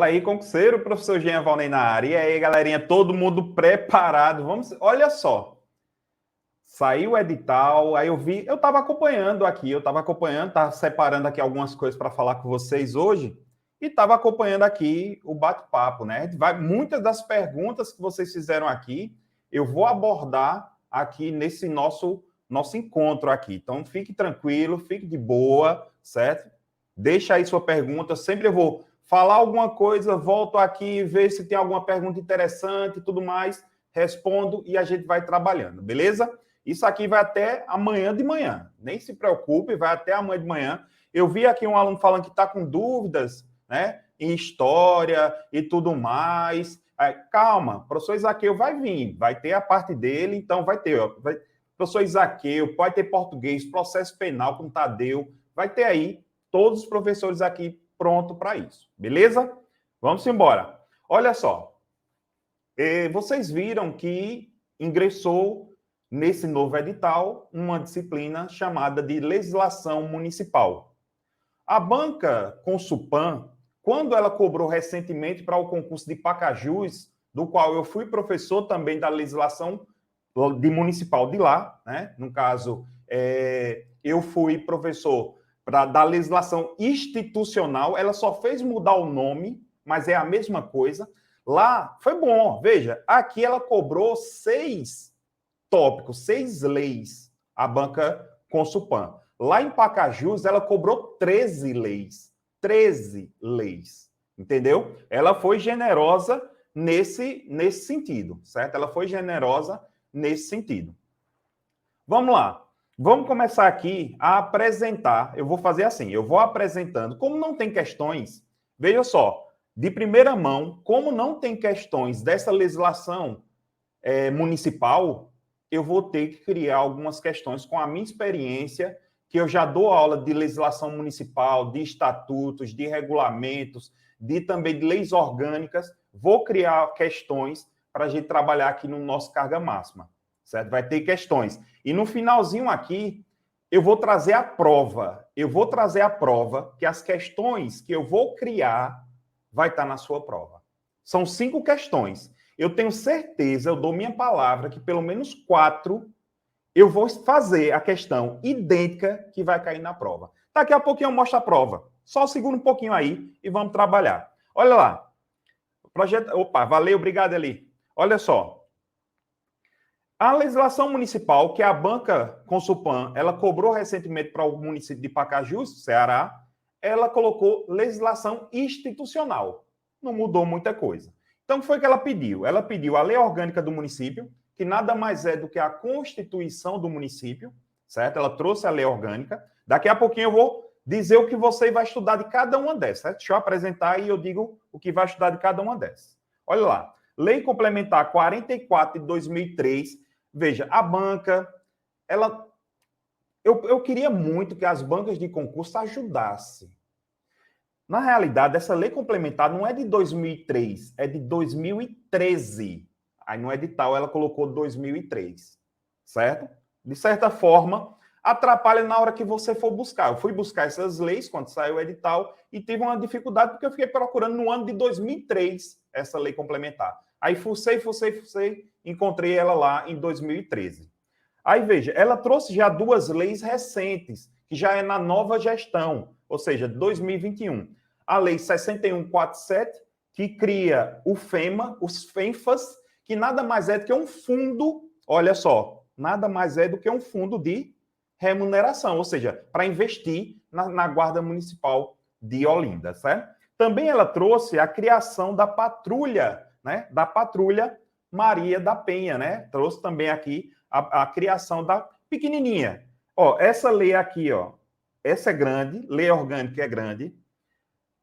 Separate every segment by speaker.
Speaker 1: Fala aí, concurseiro, professor Jean Valnei na área. E aí, galerinha, todo mundo preparado? Vamos, olha só. Saiu o edital, aí eu estava acompanhando aqui, estava separando aqui algumas coisas para falar com vocês hoje e estava acompanhando aqui o bate-papo, né? Muitas das perguntas que vocês fizeram aqui, eu vou abordar aqui nesse nosso encontro aqui. Então, fique tranquilo, fique de boa, certo? Deixa aí sua pergunta, sempre eu vou falar alguma coisa, volto aqui, ver se tem alguma pergunta interessante e tudo mais, respondo e a gente vai trabalhando, beleza? Isso aqui vai até amanhã de manhã. Nem se preocupe, vai até amanhã de manhã. Eu vi aqui um aluno falando que está com dúvidas, né, em história e tudo mais. Calma, professor Isaqueu vai vir, vai ter a parte dele, então vai ter, ó, professor Isaqueu, pode ter português, processo penal com Tadeu, vai ter aí todos os professores aqui pronto para isso, beleza? Vamos embora. Olha só, vocês viram que ingressou nesse novo edital uma disciplina chamada de legislação municipal. A banca Consupan, quando ela cobrou recentemente para o concurso de Pacajus, do qual eu fui professor também da legislação de municipal de lá, né? No caso, eu fui professor da legislação institucional, ela só fez mudar o nome, mas é a mesma coisa. Lá foi bom, veja, aqui ela cobrou 6 tópicos, 6 leis, a banca Consupan. Lá em Pacajus, ela cobrou 13 leis. 13 leis, entendeu? Ela foi generosa nesse sentido, certo? Ela foi generosa nesse sentido. Vamos lá. Vamos começar aqui a apresentar. Eu vou fazer assim, eu vou apresentando. Como não tem questões, veja só, de primeira mão, como não tem questões dessa legislação municipal, eu vou ter que criar algumas questões com a minha experiência, que eu já dou aula de legislação municipal, de estatutos, de regulamentos, também de leis orgânicas. Vou criar questões para a gente trabalhar aqui no nosso carga máxima, certo? Vai ter questões. E no finalzinho aqui, eu vou trazer a prova. Eu vou trazer a prova que as questões que eu vou criar vai estar na sua prova. São 5 questões. Eu tenho certeza, eu dou minha palavra, que pelo menos 4 eu vou fazer a questão idêntica que vai cair na prova. Daqui a pouquinho eu mostro a prova. Só segura um pouquinho aí e vamos trabalhar. Olha lá. Projeto... Opa, valeu, obrigado, Eli. Olha só. A legislação municipal, que a banca Consupan, ela cobrou recentemente para o município de Pacajus, Ceará, ela colocou legislação institucional. Não mudou muita coisa. Então, o que foi que ela pediu? Ela pediu a lei orgânica do município, que nada mais é do que a Constituição do município, certo? Ela trouxe a lei orgânica. Daqui a pouquinho eu vou dizer o que você vai estudar de cada uma dessas, certo? Deixa eu apresentar e eu digo o que vai estudar de cada uma dessas. Olha lá. Lei Complementar 44 de 2003. Veja, a banca, ela... Eu queria muito que as bancas de concurso ajudassem. Na realidade, essa lei complementar não é de 2003, é de 2013. Aí no edital ela colocou 2003, certo? De certa forma, atrapalha na hora que você for buscar. Eu fui buscar essas leis quando saiu o edital e tive uma dificuldade porque eu fiquei procurando no ano de 2003 essa lei complementar. Aí fucei, encontrei ela lá em 2013. Aí veja, ela trouxe já 2 leis recentes, que já é na nova gestão, ou seja, 2021. A Lei 6147, que cria o FEMA, os FENFAS, que nada mais é do que um fundo, olha só, nada mais é do que um fundo de remuneração, ou seja, para investir na Guarda Municipal de Olinda, certo? Também ela trouxe a criação da patrulha, né? Da patrulha Maria da Penha, né? Trouxe também aqui a criação da pequenininha. Ó, essa lei aqui, ó, essa é grande, lei orgânica é grande.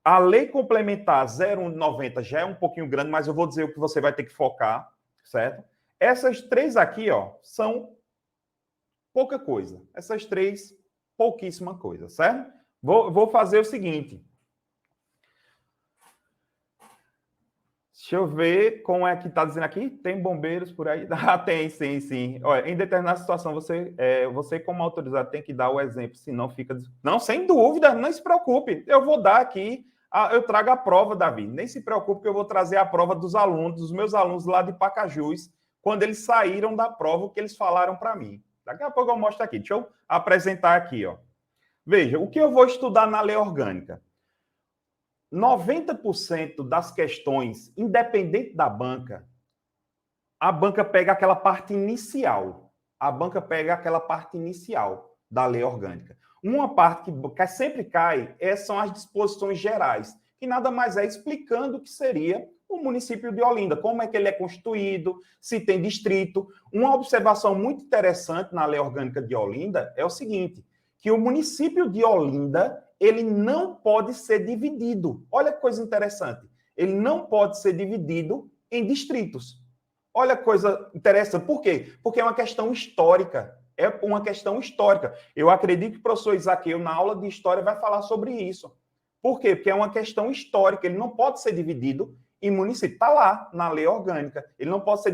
Speaker 1: A lei complementar 0190 já é um pouquinho grande, mas eu vou dizer o que você vai ter que focar, certo? Essas 3 aqui, ó, são pouca coisa. Essas 3, pouquíssima coisa, certo? Vou fazer o seguinte. Deixa eu ver como é que está dizendo aqui. Tem bombeiros por aí? Ah, tem, sim. Olha, em determinada situação, você como autorizado tem que dar o exemplo, senão fica... Não, sem dúvida, não se preocupe. Eu vou dar aqui Eu trago a prova, Davi. Nem se preocupe que eu vou trazer a prova dos alunos, dos meus alunos lá de Pacajus, quando eles saíram da prova, o que eles falaram para mim. Daqui a pouco eu mostro aqui. Deixa eu apresentar aqui, ó. Veja, o que eu vou estudar na lei orgânica? 90% das questões, independente da banca, a banca pega aquela parte inicial. A banca pega aquela parte inicial da lei orgânica. Uma parte que sempre cai são as disposições gerais, que nada mais é explicando o que seria o município de Olinda, como é que ele é constituído, se tem distrito. Uma observação muito interessante na lei orgânica de Olinda é o seguinte, que o município de Olinda, ele não pode ser dividido. Olha que coisa interessante. Ele não pode ser dividido em distritos. Olha que coisa interessante. Por quê? Porque é uma questão histórica. É uma questão histórica. Eu acredito que o professor Isaqueu, na aula de história, vai falar sobre isso. Por quê? Porque é uma questão histórica. Ele não pode ser dividido em município. Está lá na lei orgânica. Ele não pode ser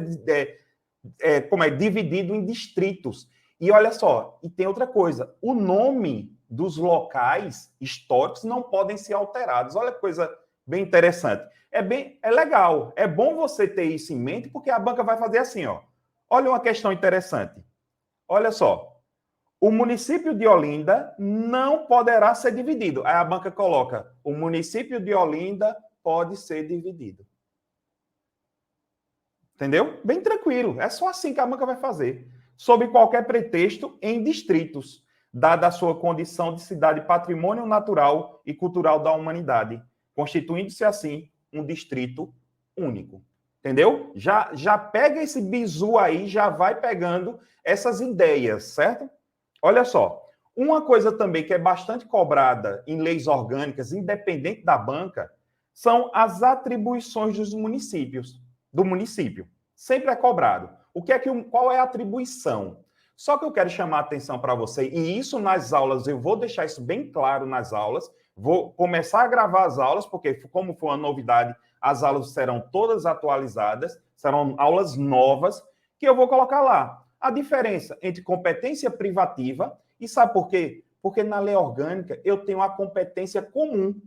Speaker 1: dividido em distritos. E olha só, e tem outra coisa. O nome dos locais históricos não podem ser alterados. Olha que coisa bem interessante. É legal. É bom você ter isso em mente, porque a banca vai fazer assim, ó. Olha uma questão interessante. Olha só, o município de Olinda não poderá ser dividido. Aí a banca coloca, o município de Olinda pode ser dividido. Entendeu? Bem tranquilo. É só assim que a banca vai fazer. Sob qualquer pretexto, em distritos, dada a sua condição de cidade patrimônio natural e cultural da humanidade, constituindo-se assim um distrito único. Entendeu? Já pega esse bizu aí, já vai pegando essas ideias, certo? Olha só, uma coisa também que é bastante cobrada em leis orgânicas, independente da banca, são as atribuições dos municípios, do município. Sempre é cobrado. Qual é a atribuição? Só que eu quero chamar a atenção para você, e isso nas aulas, eu vou deixar isso bem claro nas aulas, vou começar a gravar as aulas, porque como foi uma novidade, as aulas serão todas atualizadas, serão aulas novas, que eu vou colocar lá. A diferença entre competência privativa, e sabe por quê? Porque na lei orgânica eu tenho a competência comum.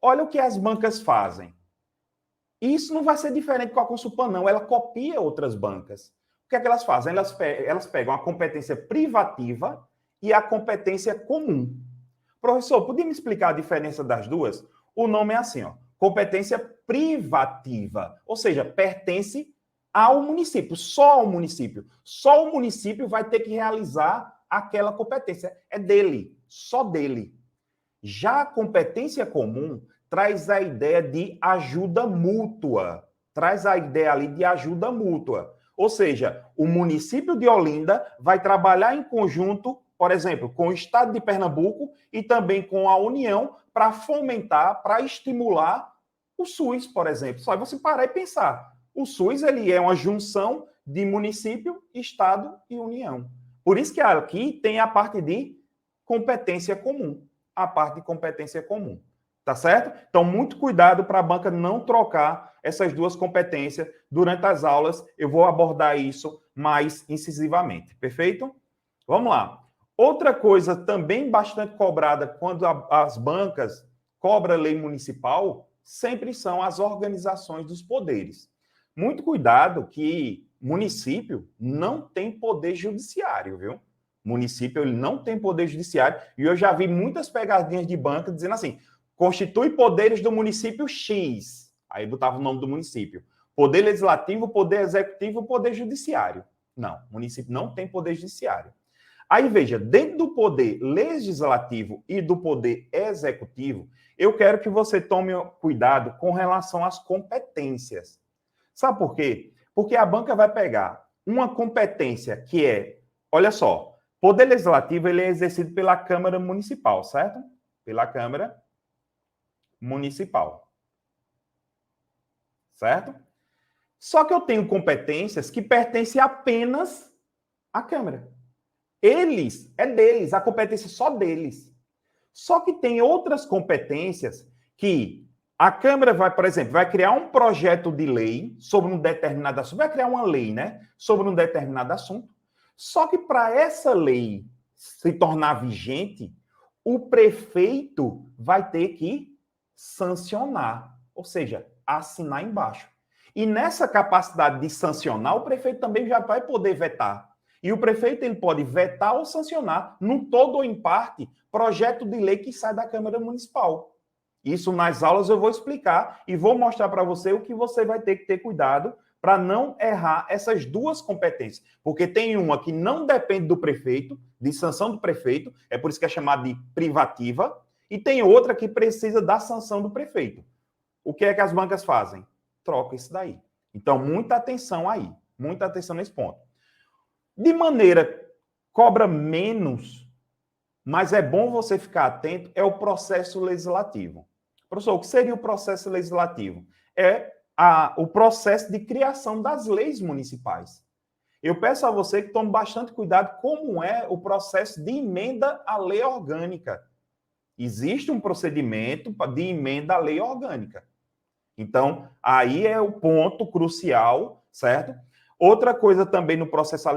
Speaker 1: Olha o que as bancas fazem. E isso não vai ser diferente com a Consulpan, não. Ela copia outras bancas. O que é que elas fazem? Elas pegam a competência privativa e a competência comum. Professor, podia me explicar a diferença das duas? O nome é assim, ó. Competência privativa, ou seja, pertence ao município, só ao município. Só o município vai ter que realizar aquela competência. É dele, só dele. Já a competência comum traz a ideia de ajuda mútua. Traz a ideia ali de ajuda mútua. Ou seja, o município de Olinda vai trabalhar em conjunto, por exemplo, com o Estado de Pernambuco e também com a União para fomentar, para estimular o SUS, por exemplo. Só você parar e pensar. O SUS ele é uma junção de município, Estado e União. Por isso que aqui tem a parte de competência comum. A parte de competência comum. Tá certo? Então, muito cuidado para a banca não trocar essas duas competências. Durante as aulas, eu vou abordar isso mais incisivamente. Perfeito? Vamos lá. Outra coisa também bastante cobrada quando as bancas cobram lei municipal, sempre são as organizações dos poderes. Muito cuidado que município não tem poder judiciário, viu? Município ele não tem poder judiciário. E eu já vi muitas pegadinhas de banca dizendo assim, constitui poderes do município X. Aí botava o nome do município. Poder legislativo, poder executivo, poder judiciário. Não, o município não tem poder judiciário. Aí veja, dentro do poder legislativo e do poder executivo, eu quero que você tome cuidado com relação às competências. Sabe por quê? Porque a banca vai pegar uma competência que é, olha só, poder legislativo ele é exercido pela Câmara Municipal, certo? Pela Câmara Municipal. Certo? Só que eu tenho competências que pertencem apenas à Câmara. É deles, a competência é só deles. Só que tem outras competências que a Câmara vai, por exemplo, vai criar um projeto de lei sobre um determinado assunto, vai criar uma lei, né, sobre um determinado assunto. Só que para essa lei se tornar vigente, o prefeito vai ter que sancionar, ou seja, assinar embaixo. E nessa capacidade de sancionar, o prefeito também já vai poder vetar. E o prefeito ele pode vetar ou sancionar, no todo ou em parte, projeto de lei que sai da Câmara Municipal. Isso nas aulas eu vou explicar e vou mostrar para você o que você vai ter que ter cuidado para não errar essas duas competências. Porque tem uma que não depende do prefeito, de sanção do prefeito, é por isso que é chamada de privativa, e tem outra que precisa da sanção do prefeito. O que é que as bancas fazem? Troca isso daí. Então, muita atenção aí. Muita atenção nesse ponto. De maneira, cobra menos, mas é bom você ficar atento, é o processo legislativo. Professor, o que seria o processo legislativo? É o processo de criação das leis municipais. Eu peço a você que tome bastante cuidado como é o processo de emenda à lei orgânica. Existe um procedimento de emenda à lei orgânica. Então, aí é o ponto crucial, certo? Outra coisa também no processo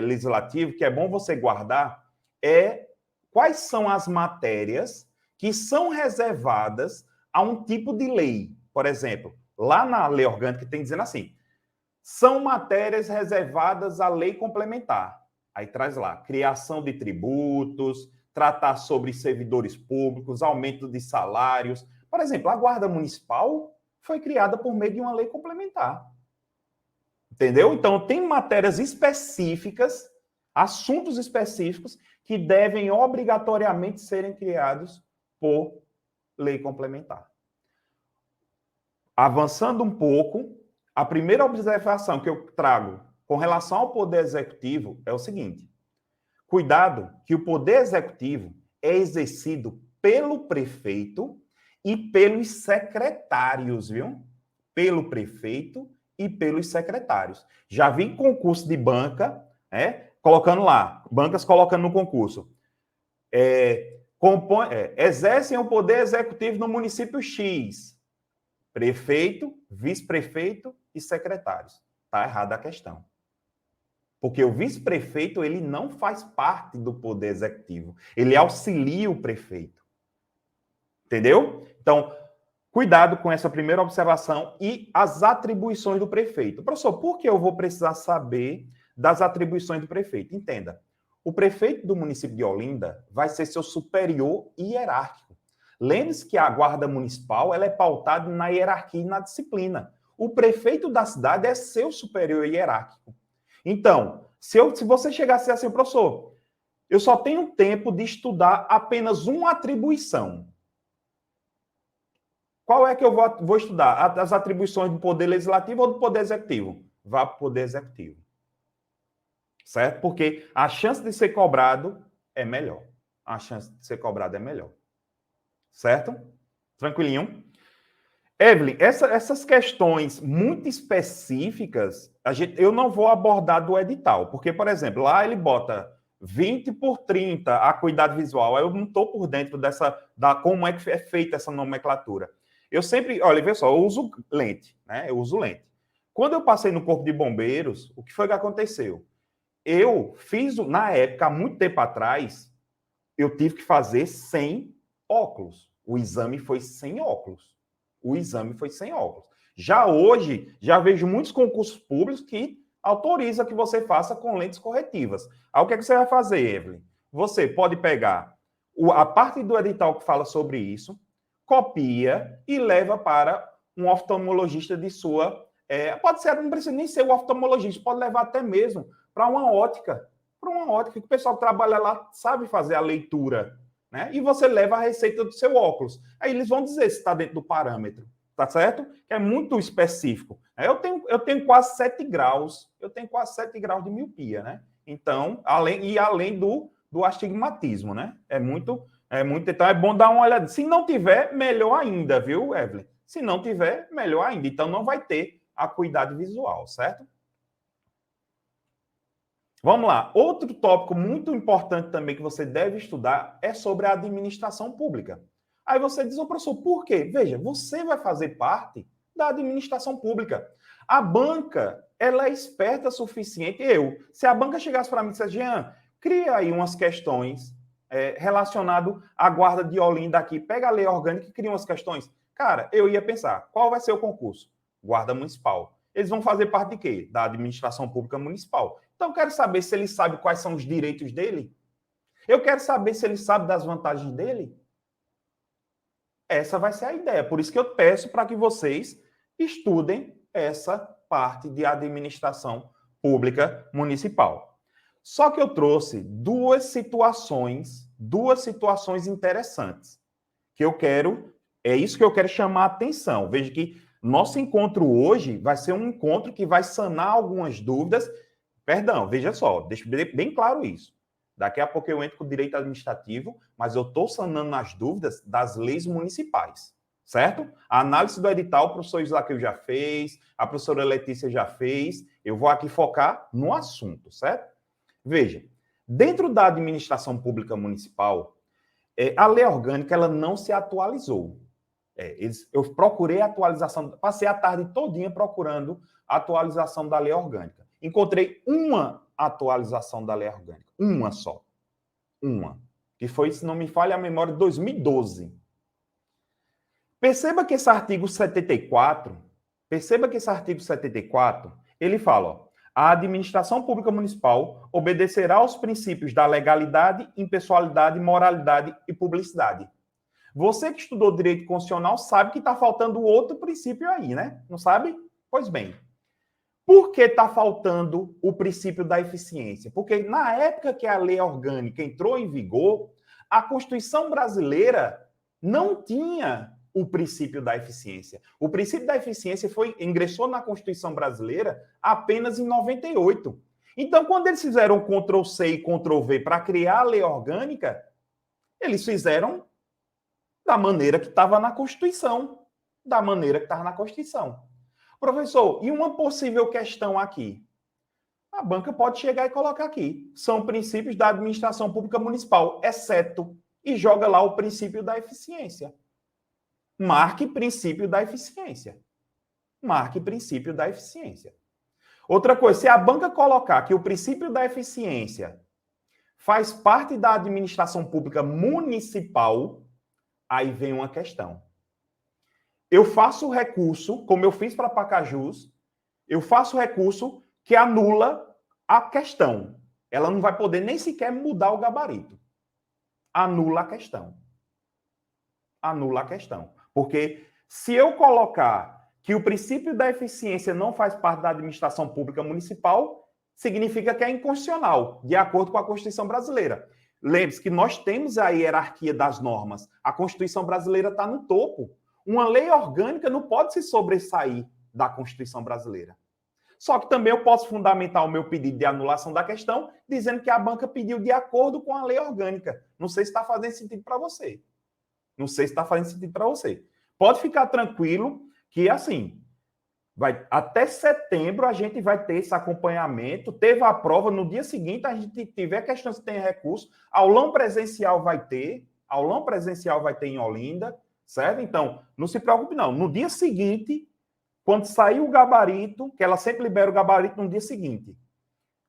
Speaker 1: legislativo, que é bom você guardar, é quais são as matérias que são reservadas a um tipo de lei. Por exemplo, lá na lei orgânica tem dizendo assim, são matérias reservadas à lei complementar. Aí traz lá, criação de tributos, tratar sobre servidores públicos, aumento de salários. Por exemplo, a Guarda Municipal foi criada por meio de uma lei complementar. Entendeu? Então, tem matérias específicas, assuntos específicos, que devem obrigatoriamente serem criados por lei complementar. Avançando um pouco, a primeira observação que eu trago com relação ao Poder Executivo é o seguinte: cuidado que o Poder Executivo é exercido pelo prefeito e pelos secretários, viu? Pelo prefeito e pelos secretários. Já vi concurso de banca, colocando lá, bancas colocando no concurso. Exercem o Poder Executivo no município X. Prefeito, vice-prefeito e secretários. Está errada a questão. Porque o vice-prefeito, ele não faz parte do Poder Executivo. Ele auxilia o prefeito. Entendeu? Então, cuidado com essa primeira observação e as atribuições do prefeito. Professor, por que eu vou precisar saber das atribuições do prefeito? Entenda, o prefeito do município de Olinda vai ser seu superior hierárquico. Lembre-se que a Guarda Municipal ela é pautada na hierarquia e na disciplina. O prefeito da cidade é seu superior hierárquico. Então, se você chegasse assim, professor, eu só tenho tempo de estudar apenas uma atribuição. Qual é que eu vou estudar? As atribuições do Poder Legislativo ou do Poder Executivo? Vá para o Poder Executivo. Certo? Porque a chance de ser cobrado é melhor. A chance de ser cobrado é melhor. Certo? Tranquilinho? Evelyn, essas questões muito específicas, eu não vou abordar do edital, porque, por exemplo, lá ele bota 20 por 30 a acuidade visual, eu não estou por dentro como é que é feita essa nomenclatura. Eu sempre, olha, vê só, eu uso lente, né? Eu uso lente. Quando eu passei no Corpo de Bombeiros, o que foi que aconteceu? Eu fiz, na época, há muito tempo atrás, eu tive que fazer sem óculos. O exame foi sem óculos. Já hoje, já vejo muitos concursos públicos que autorizam que você faça com lentes corretivas. Aí o que é que você vai fazer, Evelyn? Você pode pegar a parte do edital que fala sobre isso, copia e leva para um oftalmologista de sua... pode ser, não precisa nem ser o oftalmologista, pode levar até mesmo para uma ótica. Que o pessoal que trabalha lá sabe fazer a leitura, né? E você leva a receita do seu óculos. Aí eles vão dizer se está dentro do parâmetro, tá certo? É muito específico. Eu tenho quase 7 graus, de miopia, né? Então, além do astigmatismo, né? Então é bom dar uma olhada. Se não tiver, melhor ainda, viu, Evelyn? Se não tiver, melhor ainda. Então não vai ter acuidade visual, certo? Vamos lá. Outro tópico muito importante também que você deve estudar é sobre a administração pública. Aí você diz, professor, por quê? Veja, você vai fazer parte da administração pública. A banca, ela é esperta o suficiente. Se a banca chegasse para mim e dissesse, Jean, cria aí umas questões relacionado à guarda de Olinda aqui. Pega a lei orgânica e cria umas questões. Cara, eu ia pensar, qual vai ser o concurso? Guarda Municipal. Eles vão fazer parte de quê? Da administração pública municipal. Então, eu quero saber se ele sabe quais são os direitos dele. Eu quero saber se ele sabe das vantagens dele. Essa vai ser a ideia. Por isso que eu peço para que vocês estudem essa parte de administração pública municipal. Só que eu trouxe duas situações interessantes que eu quero, é isso que eu quero chamar a atenção. Veja que nosso encontro hoje vai ser um encontro que vai sanar algumas dúvidas. Perdão, veja só, deixa bem claro isso. Daqui a pouco eu entro com o direito administrativo, mas eu estou sanando as dúvidas das leis municipais, certo? A análise do edital, o professor Isaqueu já fez, a professora Letícia já fez. Eu vou aqui focar no assunto, certo? Veja, dentro da administração pública municipal, a lei orgânica ela não se atualizou. Eu procurei a atualização, passei a tarde todinha procurando a atualização da lei orgânica. Encontrei uma atualização da lei orgânica, uma só. Uma. Que foi, se não me falha a memória, de 2012. Perceba que esse artigo 74, ele fala, ó, a administração pública municipal obedecerá aos princípios da legalidade, impessoalidade, moralidade e publicidade. Você que estudou direito constitucional sabe que está faltando outro princípio aí, né? Não sabe? Pois bem. Por que está faltando o princípio da eficiência? Porque na época que a lei orgânica entrou em vigor, a Constituição brasileira não tinha o princípio da eficiência. O princípio da eficiência ingressou na Constituição brasileira apenas em 98. Então, quando eles fizeram Ctrl+C e Ctrl+V para criar a lei orgânica, eles fizeram da maneira que estava na Constituição. Professor, e uma possível questão aqui? A banca pode chegar e colocar aqui. São princípios da administração pública municipal, exceto, e joga lá o princípio da eficiência. Marque princípio da eficiência. Outra coisa, se a banca colocar que o princípio da eficiência faz parte da administração pública municipal, aí vem uma questão. Eu faço recurso, como eu fiz para Pacajus, eu faço recurso que anula a questão. Ela não vai poder nem sequer mudar o gabarito. Anula a questão. Porque se eu colocar que o princípio da eficiência não faz parte da administração pública municipal, significa que é inconstitucional, de acordo com a Constituição brasileira. Lembre-se que nós temos a hierarquia das normas. A Constituição brasileira está no topo. Uma lei orgânica não pode se sobressair da Constituição brasileira. Só que também eu posso fundamentar o meu pedido de anulação da questão dizendo que a banca pediu de acordo com a lei orgânica. Não sei se está fazendo sentido para você. Pode ficar tranquilo que, assim, até setembro a gente vai ter esse acompanhamento. Teve a prova, no dia seguinte a gente tiver questões que tem recurso. Aulão presencial vai ter em Olinda, certo? Então, não se preocupe não. No dia seguinte, quando sair o gabarito, que ela sempre libera o gabarito no dia seguinte.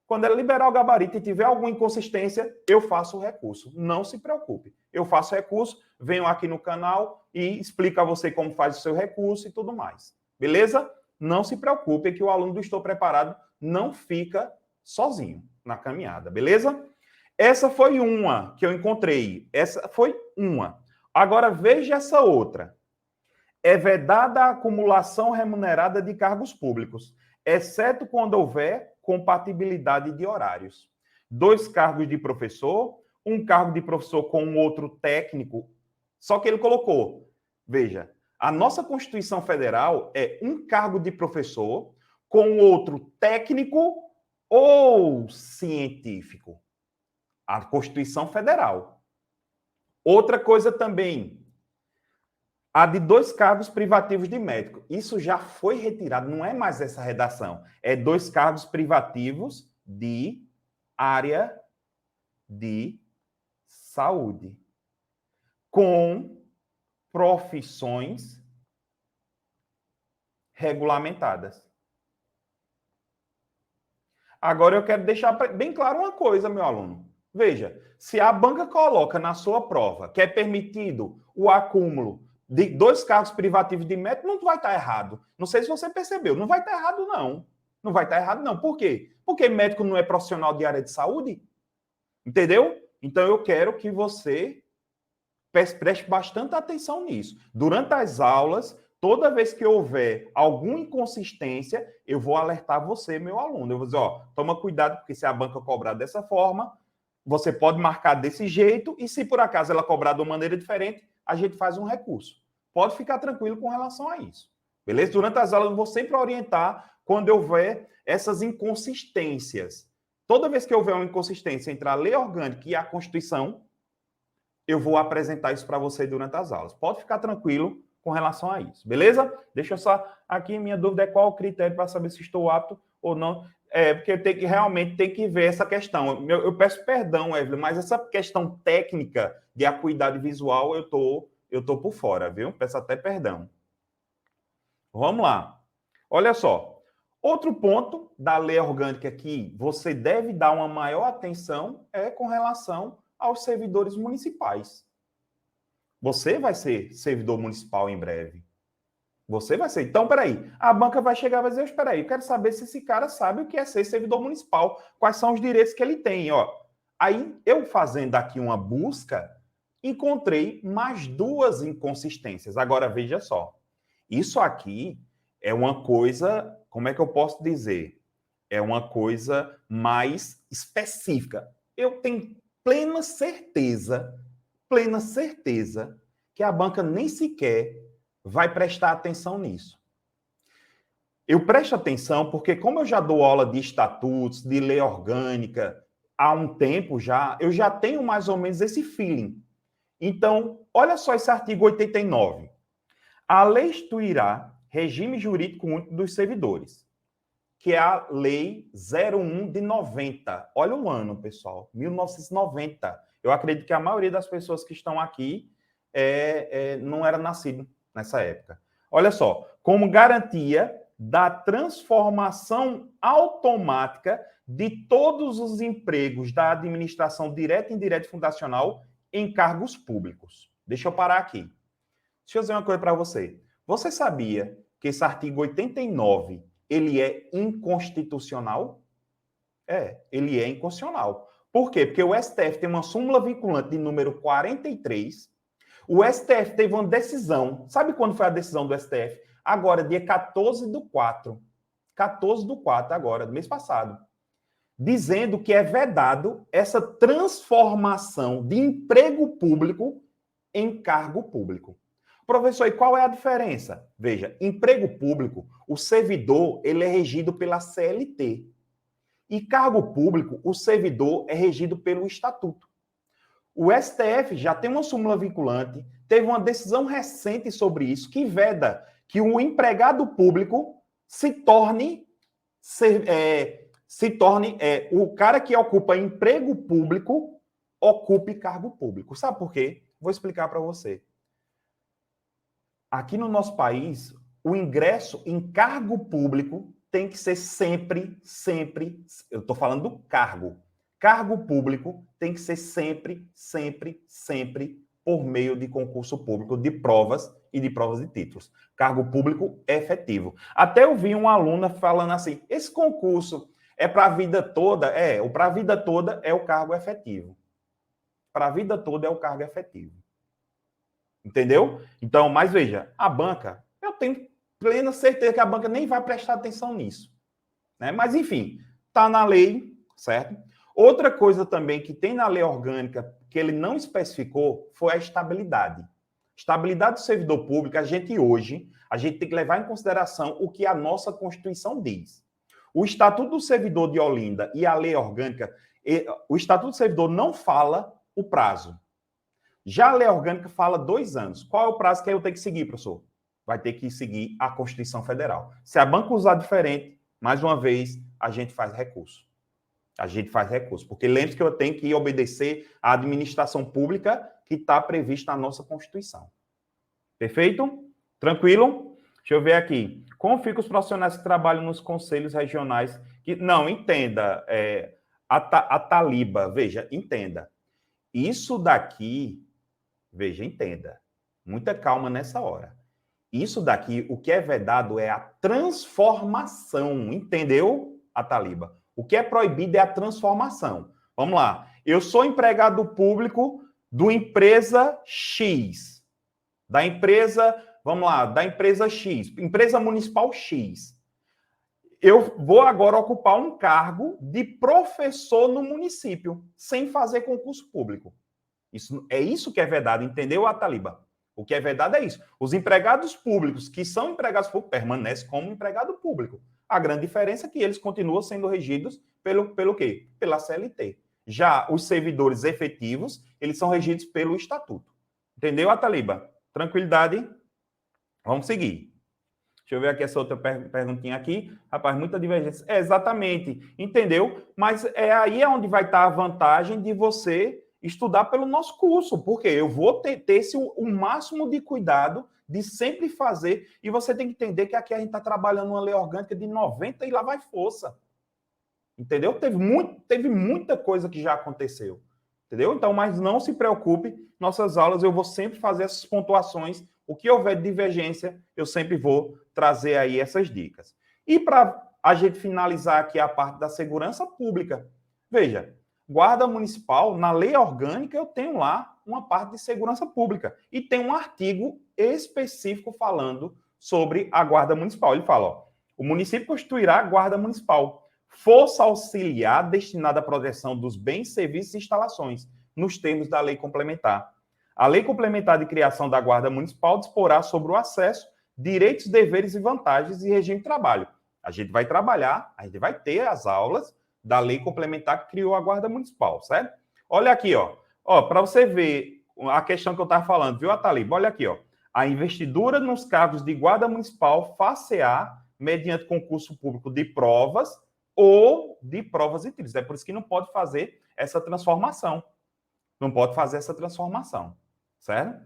Speaker 1: Quando ela liberar o gabarito e tiver alguma inconsistência, eu faço o recurso. Não se preocupe. Eu faço recurso, venho aqui no canal e explico a você como faz o seu recurso e tudo mais. Beleza? Não se preocupe que o aluno do Estou Preparado não fica sozinho na caminhada, beleza? Essa foi uma que eu encontrei. Agora veja essa outra. É vedada a acumulação remunerada de cargos públicos, exceto quando houver compatibilidade de horários. 2 cargos de professor, um cargo de professor com outro técnico. Só que ele colocou, veja, a nossa Constituição Federal é um cargo de professor com outro técnico ou científico. A Constituição Federal. Outra coisa também, a de 2 cargos privativos de médico. Isso já foi retirado, não é mais essa redação. É 2 cargos privativos de área de saúde. Com profissões regulamentadas. Agora eu quero deixar bem claro uma coisa, meu aluno. Veja, se a banca coloca na sua prova que é permitido o acúmulo de 2 cargos privativos de médico, não vai estar errado. Não sei se você percebeu, não vai estar errado, não. Não vai estar errado, não. Por quê? Porque médico não é profissional de área de saúde. Entendeu? Então, eu quero que você preste bastante atenção nisso. Durante as aulas, toda vez que houver alguma inconsistência, eu vou alertar você, meu aluno. Eu vou dizer, ó, toma cuidado, porque se a banca cobrar dessa forma, você pode marcar desse jeito, e se por acaso ela cobrar de uma maneira diferente, a gente faz um recurso. Pode ficar tranquilo com relação a isso. Beleza? Durante as aulas, eu vou sempre orientar quando houver essas inconsistências. Toda vez que houver uma inconsistência entre a lei orgânica e a Constituição, eu vou apresentar isso para você durante as aulas. Pode ficar tranquilo com relação a isso, beleza? Deixa eu só... Aqui, minha dúvida é qual o critério para saber se estou apto ou não. Porque realmente tem que ver essa questão. Eu peço perdão, Evelyn, mas essa questão técnica de acuidade visual, eu tô por fora, viu? Peço até perdão. Vamos lá. Olha só. Outro ponto da lei orgânica que você deve dar uma maior atenção é com relação aos servidores municipais. Você vai ser servidor municipal em breve. Você vai ser. Então, peraí. A banca vai chegar e vai dizer, espera aí, eu quero saber se esse cara sabe o que é ser servidor municipal, quais são os direitos que ele tem, ó. Aí, eu fazendo aqui uma busca, encontrei mais 2 inconsistências. Agora, veja só. Isso aqui é uma coisa, como é que eu posso dizer? É uma coisa mais específica. Eu tenho plena certeza que a banca nem sequer vai prestar atenção nisso. Eu presto atenção porque, como eu já dou aula de estatutos, de lei orgânica, há um tempo já, eu já tenho mais ou menos esse feeling. Então, olha só esse artigo 89. A lei instituirá regime jurídico único dos servidores, que é a Lei 01 de 90. Olha o ano, pessoal, 1990. Eu acredito que a maioria das pessoas que estão aqui não era nascido nessa época. Olha só, como garantia da transformação automática de todos os empregos da administração direta, indireta e fundacional em cargos públicos. Deixa eu parar aqui. Deixa eu dizer uma coisa para você. Você sabia que esse artigo 89 ele é inconstitucional? Ele é inconstitucional. Por quê? Porque o STF tem uma súmula vinculante de número 43. O STF teve uma decisão. Sabe quando foi a decisão do STF? Agora, dia 14/4. 14/4 agora, do mês passado. Dizendo que é vedado essa transformação de emprego público em cargo público. Professor, e qual é a diferença? Veja, emprego público, o servidor, ele é regido pela CLT. E cargo público, o servidor é regido pelo estatuto. O STF já tem uma súmula vinculante, teve uma decisão recente sobre isso, que veda que o empregado público se torne o cara que ocupa emprego público, ocupe cargo público. Sabe por quê? Vou explicar para você. Aqui no nosso país, o ingresso em cargo público tem que ser sempre, eu estou falando do cargo. Cargo público tem que ser sempre por meio de concurso público de provas e de provas de títulos. Cargo público efetivo. Até eu vi uma aluna falando assim, esse concurso é para a vida toda? O para a vida toda é o cargo efetivo. Para a vida toda é o cargo efetivo. Entendeu? Então, mas veja, a banca, eu tenho plena certeza que a banca nem vai prestar atenção nisso. Né? Mas, enfim, está na lei, certo? Outra coisa também que tem na lei orgânica que ele não especificou foi a estabilidade. Estabilidade do servidor público, a gente tem que levar em consideração o que a nossa Constituição diz. O Estatuto do Servidor de Olinda e a lei orgânica, o Estatuto do Servidor não fala o prazo. Já a lei orgânica fala 2 anos. Qual é o prazo que eu tenho que seguir, professor? Vai ter que seguir a Constituição Federal. Se a banca usar diferente, mais uma vez, a gente faz recurso. Porque lembre-se que eu tenho que obedecer à administração pública que está prevista na nossa Constituição. Perfeito? Tranquilo? Deixa eu ver aqui. Como ficam os profissionais que trabalham nos conselhos regionais? Não, entenda. A Taliba, veja, entenda. Isso daqui, veja, entenda. Muita calma nessa hora. Isso daqui, o que é vedado é a transformação, entendeu, a Taliba? O que é proibido é a transformação. Vamos lá. Eu sou empregado público do empresa X. Da empresa, vamos lá, da empresa X, empresa municipal X. Eu vou agora ocupar um cargo de professor no município, sem fazer concurso público. Isso que é vedado, entendeu, Ataliba? O que é vedado é isso. Os empregados públicos, que são empregados públicos, permanecem como empregado público. A grande diferença é que eles continuam sendo regidos pelo quê? Pela CLT. Já os servidores efetivos, eles são regidos pelo Estatuto. Entendeu, Ataliba? Tranquilidade? Vamos seguir. Deixa eu ver aqui essa outra perguntinha aqui. Rapaz, muita divergência. Exatamente. Entendeu? Mas aí é onde vai estar a vantagem de você estudar pelo nosso curso, porque eu vou ter o máximo de cuidado de sempre fazer, e você tem que entender que aqui a gente está trabalhando uma lei orgânica de 90 e lá vai força. Entendeu? Teve muita coisa que já aconteceu. Entendeu? Então, mas não se preocupe, nossas aulas eu vou sempre fazer essas pontuações, o que houver de divergência, eu sempre vou trazer aí essas dicas. E para a gente finalizar aqui a parte da segurança pública, veja, Guarda Municipal, na lei orgânica, eu tenho lá uma parte de segurança pública. E tem um artigo específico falando sobre a Guarda Municipal. Ele fala, ó, o município constituirá a Guarda Municipal, força auxiliar destinada à proteção dos bens, serviços e instalações, nos termos da lei complementar. A lei complementar de criação da Guarda Municipal disporá sobre o acesso, direitos, deveres e vantagens e regime de trabalho. A gente vai trabalhar, a gente vai ter as aulas da lei complementar que criou a Guarda Municipal, certo? Olha aqui, ó. Para você ver a questão que eu estava falando, viu, Ataliba? Olha aqui, ó. A investidura nos cargos de Guarda Municipal far-se-á mediante concurso público de provas ou de provas e trilhos. É por isso que não pode fazer essa transformação. Não pode fazer essa transformação, certo?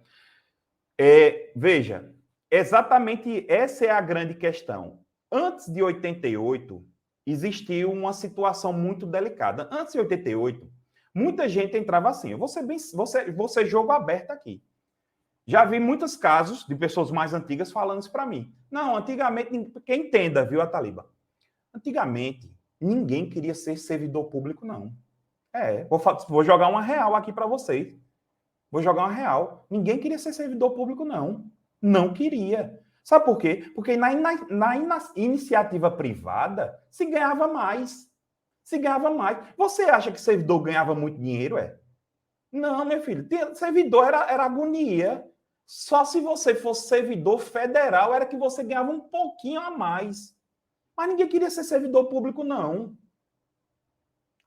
Speaker 1: Veja, exatamente essa é a grande questão. Antes de 88, existiu uma situação muito delicada. Antes de 88, muita gente entrava assim. Eu vou ser jogo aberto aqui. Já vi muitos casos de pessoas mais antigas falando isso para mim. Não, antigamente, quem entenda, viu, Ataliba? Antigamente, ninguém queria ser servidor público, não. Vou jogar uma real aqui para vocês. Vou jogar uma real. Ninguém queria ser servidor público, não. Não queria. Sabe por quê? Porque na iniciativa privada se ganhava mais. Se ganhava mais. Você acha que servidor ganhava muito dinheiro, Não, meu filho. Servidor era agonia. Só se você fosse servidor federal era que você ganhava um pouquinho a mais. Mas ninguém queria ser servidor público, não.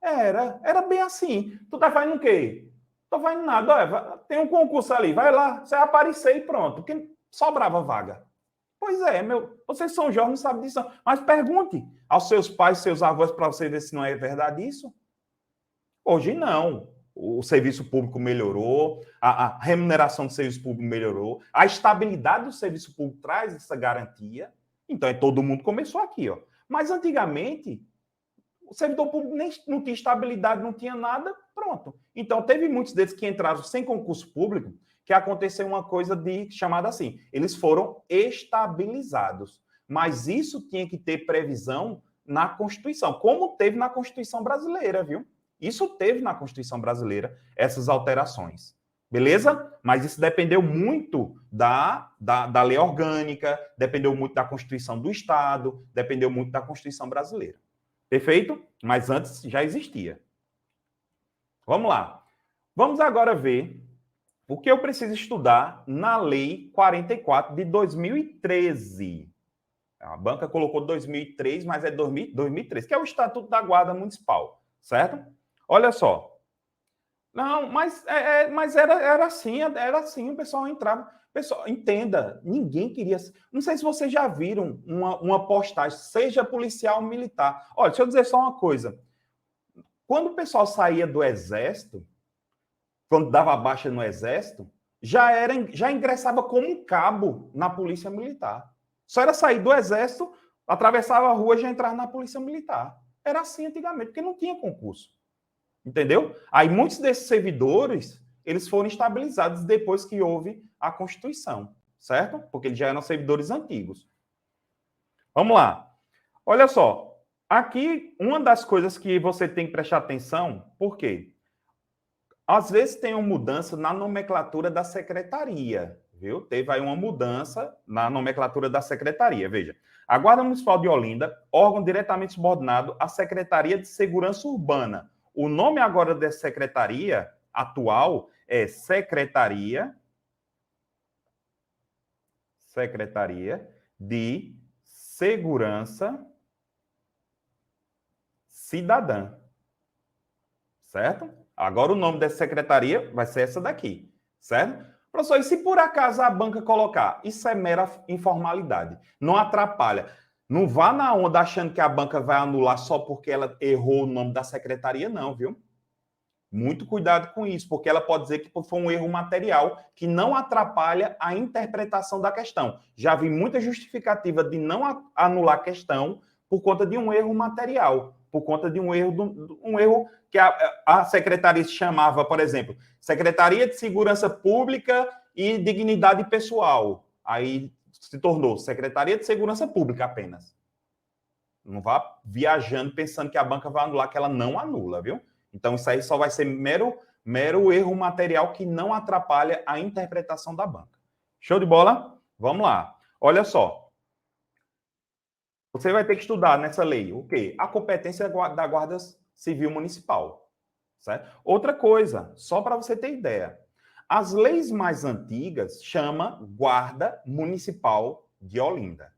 Speaker 1: Era bem assim. Tu tá fazendo o quê? Tô fazendo nada. Olha, tem um concurso ali. Vai lá, você vai aparecer e pronto. Porque sobrava vaga. Pois é, vocês são jovens, não sabem disso. Mas pergunte aos seus pais, seus avós, para você ver se não é verdade isso. Hoje não. O serviço público melhorou, a remuneração do serviço público melhorou, a estabilidade do serviço público traz essa garantia. Então, todo mundo começou aqui, ó. Mas antigamente, o servidor público nem não tinha estabilidade, não tinha nada, pronto. Então, teve muitos deles que entraram sem concurso público, que aconteceu uma coisa chamada assim, eles foram estabilizados. Mas isso tinha que ter previsão na Constituição, como teve na Constituição brasileira, viu? Isso teve na Constituição brasileira, essas alterações. Beleza? Mas isso dependeu muito da lei orgânica, dependeu muito da Constituição do Estado, dependeu muito da Constituição brasileira. Perfeito? Mas antes já existia. Vamos lá. Vamos agora ver o que eu preciso estudar na Lei 44 de 2013. A banca colocou 2003, mas é 2013, que é o Estatuto da Guarda Municipal, certo? Olha só. Não, mas era assim, o pessoal entrava. Pessoal, entenda, ninguém queria... Não sei se vocês já viram uma postagem, seja policial ou militar. Olha, deixa eu dizer só uma coisa. Quando o pessoal saía do Exército, quando dava baixa no Exército, já ingressava como um cabo na Polícia Militar. Só era sair do Exército, atravessava a rua e já entrava na Polícia Militar. Era assim antigamente, porque não tinha concurso. Entendeu? Aí muitos desses servidores, eles foram estabilizados depois que houve a Constituição, certo? Porque eles já eram servidores antigos. Vamos lá. Olha só. Aqui, uma das coisas que você tem que prestar atenção, por quê? Às vezes tem uma mudança na nomenclatura da secretaria, viu? Teve aí uma mudança na nomenclatura da secretaria. Veja, a Guarda Municipal de Olinda, órgão diretamente subordinado à Secretaria de Segurança Urbana. O nome agora dessa secretaria atual é Secretaria de Segurança Cidadã. Certo? Agora o nome dessa secretaria vai ser essa daqui, certo? Professor, e se por acaso a banca colocar? Isso é mera informalidade. Não atrapalha. Não vá na onda achando que a banca vai anular só porque ela errou o nome da secretaria, não, viu? Muito cuidado com isso, porque ela pode dizer que foi um erro material que não atrapalha a interpretação da questão. Já vi muita justificativa de não anular a questão por conta de um erro material, por conta de um erro que a secretaria se chamava, por exemplo, Secretaria de Segurança Pública e Dignidade Pessoal. Aí se tornou Secretaria de Segurança Pública apenas. Não vá viajando pensando que a banca vai anular, que ela não anula, viu? Então, isso aí só vai ser mero erro material que não atrapalha a interpretação da banca. Show de bola? Vamos lá. Olha só. Você vai ter que estudar nessa lei o quê? A competência da Guarda Civil Municipal. Certo? Outra coisa, só para você ter ideia. As leis mais antigas chamam Guarda Municipal de Olinda.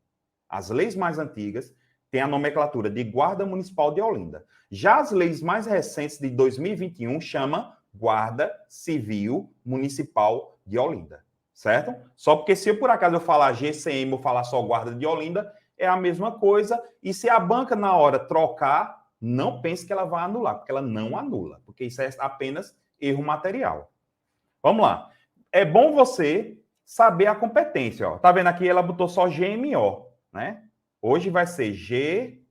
Speaker 1: As leis mais antigas têm a nomenclatura de Guarda Municipal de Olinda. Já as leis mais recentes de 2021 chama Guarda Civil Municipal de Olinda, certo? Só porque se por acaso eu falar GCM ou falar só Guarda de Olinda, é a mesma coisa. E se a banca na hora trocar, não pense que ela vai anular, porque ela não anula, porque isso é apenas erro material. Vamos lá. É bom você saber a competência. Ó. Tá vendo aqui? Ela botou só GMO, né? Hoje vai ser GCMO.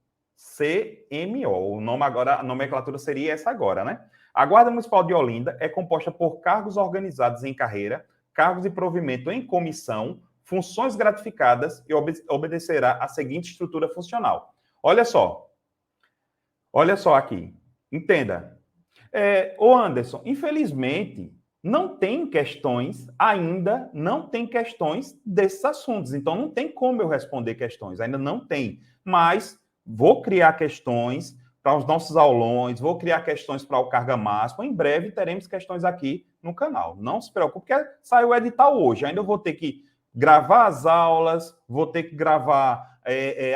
Speaker 1: O nome agora, a nomenclatura seria essa agora, né? A Guarda Municipal de Olinda é composta por cargos organizados em carreira, cargos de provimento em comissão, funções gratificadas e obedecerá à seguinte estrutura funcional. Olha só. Olha só aqui. Entenda. Ô Anderson, infelizmente, não tem questões, ainda não tem questões desses assuntos. Então, não tem como eu responder questões, ainda não tem. Mas vou criar questões para os nossos aulões, vou criar questões para o Carga Máxima. Em breve teremos questões aqui no canal. Não se preocupe, porque saiu o edital hoje. Ainda vou ter que gravar as aulas, vou ter que gravar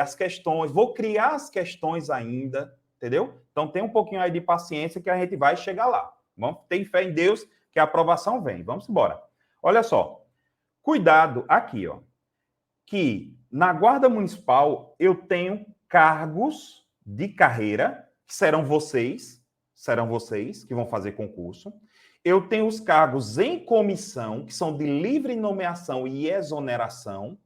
Speaker 1: as questões, vou criar as questões ainda, entendeu? Então, tem um pouquinho aí de paciência que a gente vai chegar lá. Vamos ter fé em Deus que a aprovação vem. Vamos embora. Olha só. Cuidado aqui, ó. Que na Guarda Municipal eu tenho cargos de carreira, que serão vocês que vão fazer concurso. Eu tenho os cargos em comissão, que são de livre nomeação e exoneração.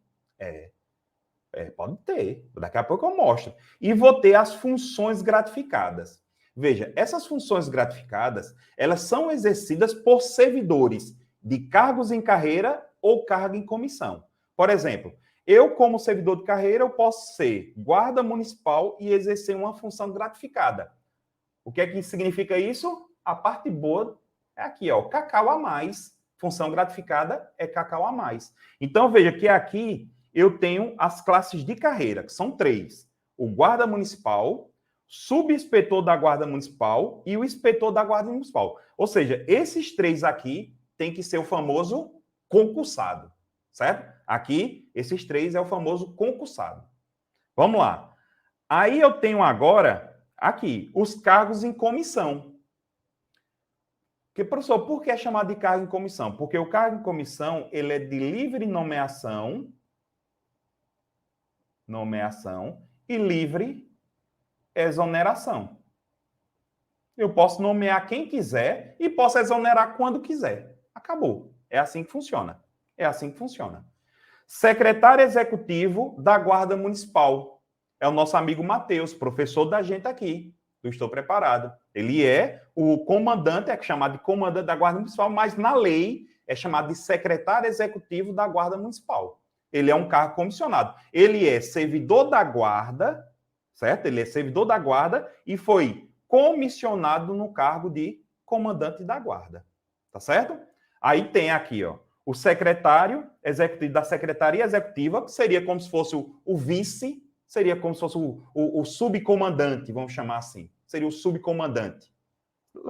Speaker 1: Pode ter. Daqui a pouco eu mostro. E vou ter as funções gratificadas. Veja, essas funções gratificadas, elas são exercidas por servidores de cargos em carreira ou cargo em comissão. Por exemplo, eu, como servidor de carreira, eu posso ser guarda municipal e exercer uma função gratificada. O que é que significa isso? A parte boa é aqui, ó, cacau a mais. Função gratificada é cacau a mais. Então, veja que aqui eu tenho as classes de carreira, que são 3. O guarda municipal, subinspetor da Guarda Municipal e o inspetor da Guarda Municipal. Ou seja, esses 3 aqui tem que ser o famoso concursado, certo? Aqui, esses 3 é o famoso concursado. Vamos lá. Aí eu tenho agora, aqui, os cargos em comissão. Porque, professor, por que é chamado de cargo em comissão? Porque o cargo em comissão, ele é de livre nomeação e livre exoneração. Eu posso nomear quem quiser e posso exonerar quando quiser. Acabou. É assim que funciona. É assim que funciona. Secretário executivo da Guarda Municipal. É o nosso amigo Matheus, professor da gente aqui. do Estou Preparado. Ele é o comandante, é chamado de comandante da Guarda Municipal, mas na lei é chamado de secretário executivo da Guarda Municipal. Ele é um cargo comissionado. Ele é servidor da Guarda, certo? Ele é servidor da Guarda e foi comissionado no cargo de comandante da Guarda. Tá certo? Aí tem aqui, ó, o secretário executivo da Secretaria Executiva, que seria como se fosse o vice, seria como se fosse o subcomandante, vamos chamar assim. Seria o subcomandante.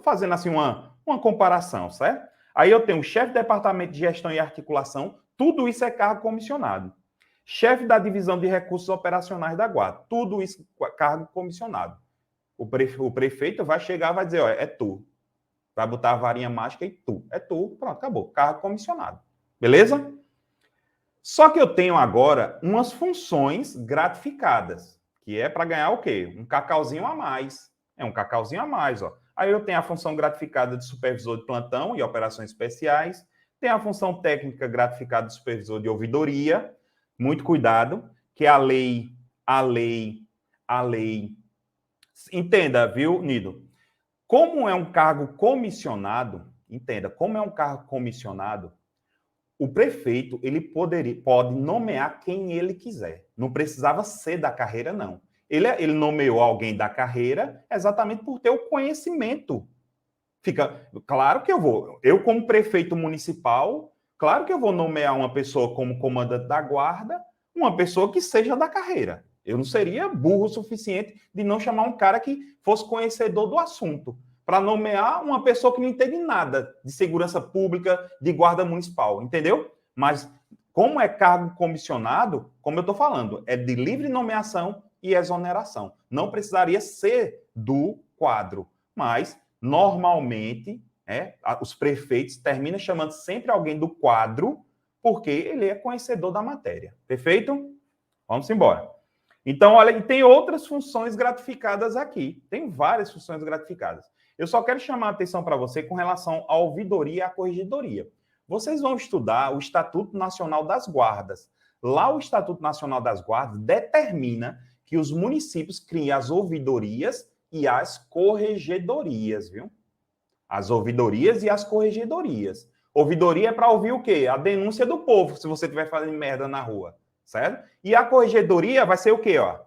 Speaker 1: Fazendo assim uma comparação, certo? Aí eu tenho o chefe de departamento de gestão e articulação, tudo isso é cargo comissionado. Chefe da divisão de recursos operacionais da Guarda, tudo isso é cargo comissionado. O prefeito vai chegar e vai dizer, ó, é tu. Vai botar a varinha mágica e tu. É tu, pronto, acabou. Cargo comissionado. Beleza? Só que eu tenho agora umas funções gratificadas, que é para ganhar o quê? Um cacauzinho a mais. É um cacauzinho a mais, ó. Aí eu tenho a função gratificada de supervisor de plantão e operações especiais, tem a função técnica gratificada de supervisor de ouvidoria, muito cuidado, que é a lei. Entenda, viu, Nido? Como é um cargo comissionado, entenda, como é um cargo comissionado, o prefeito ele pode nomear quem ele quiser. Não precisava ser da carreira, não. Ele nomeou alguém da carreira exatamente por ter o conhecimento. Fica claro que eu como prefeito municipal, claro que eu vou nomear uma pessoa como comandante da guarda, uma pessoa que seja da carreira. Eu não seria burro o suficiente de não chamar um cara que fosse conhecedor do assunto, para nomear uma pessoa que não entende nada de segurança pública, de guarda municipal, entendeu? Mas como é cargo comissionado, como eu estou falando, é de livre nomeação e exoneração. Não precisaria ser do quadro, mas normalmente os prefeitos terminam chamando sempre alguém do quadro, porque ele é conhecedor da matéria. Perfeito? Vamos embora. Então, olha, e tem outras funções gratificadas aqui. Tem várias funções gratificadas. Eu só quero chamar a atenção para você com relação à ouvidoria e à corregedoria. Vocês vão estudar o Estatuto Nacional das Guardas. Lá, o Estatuto Nacional das Guardas determina que os municípios criem as ouvidorias e as corregedorias, viu? As ouvidorias e as corregedorias. Ouvidoria é para ouvir o quê? A denúncia do povo, se você estiver fazendo merda na rua, certo? E a corregedoria vai ser o quê, ó?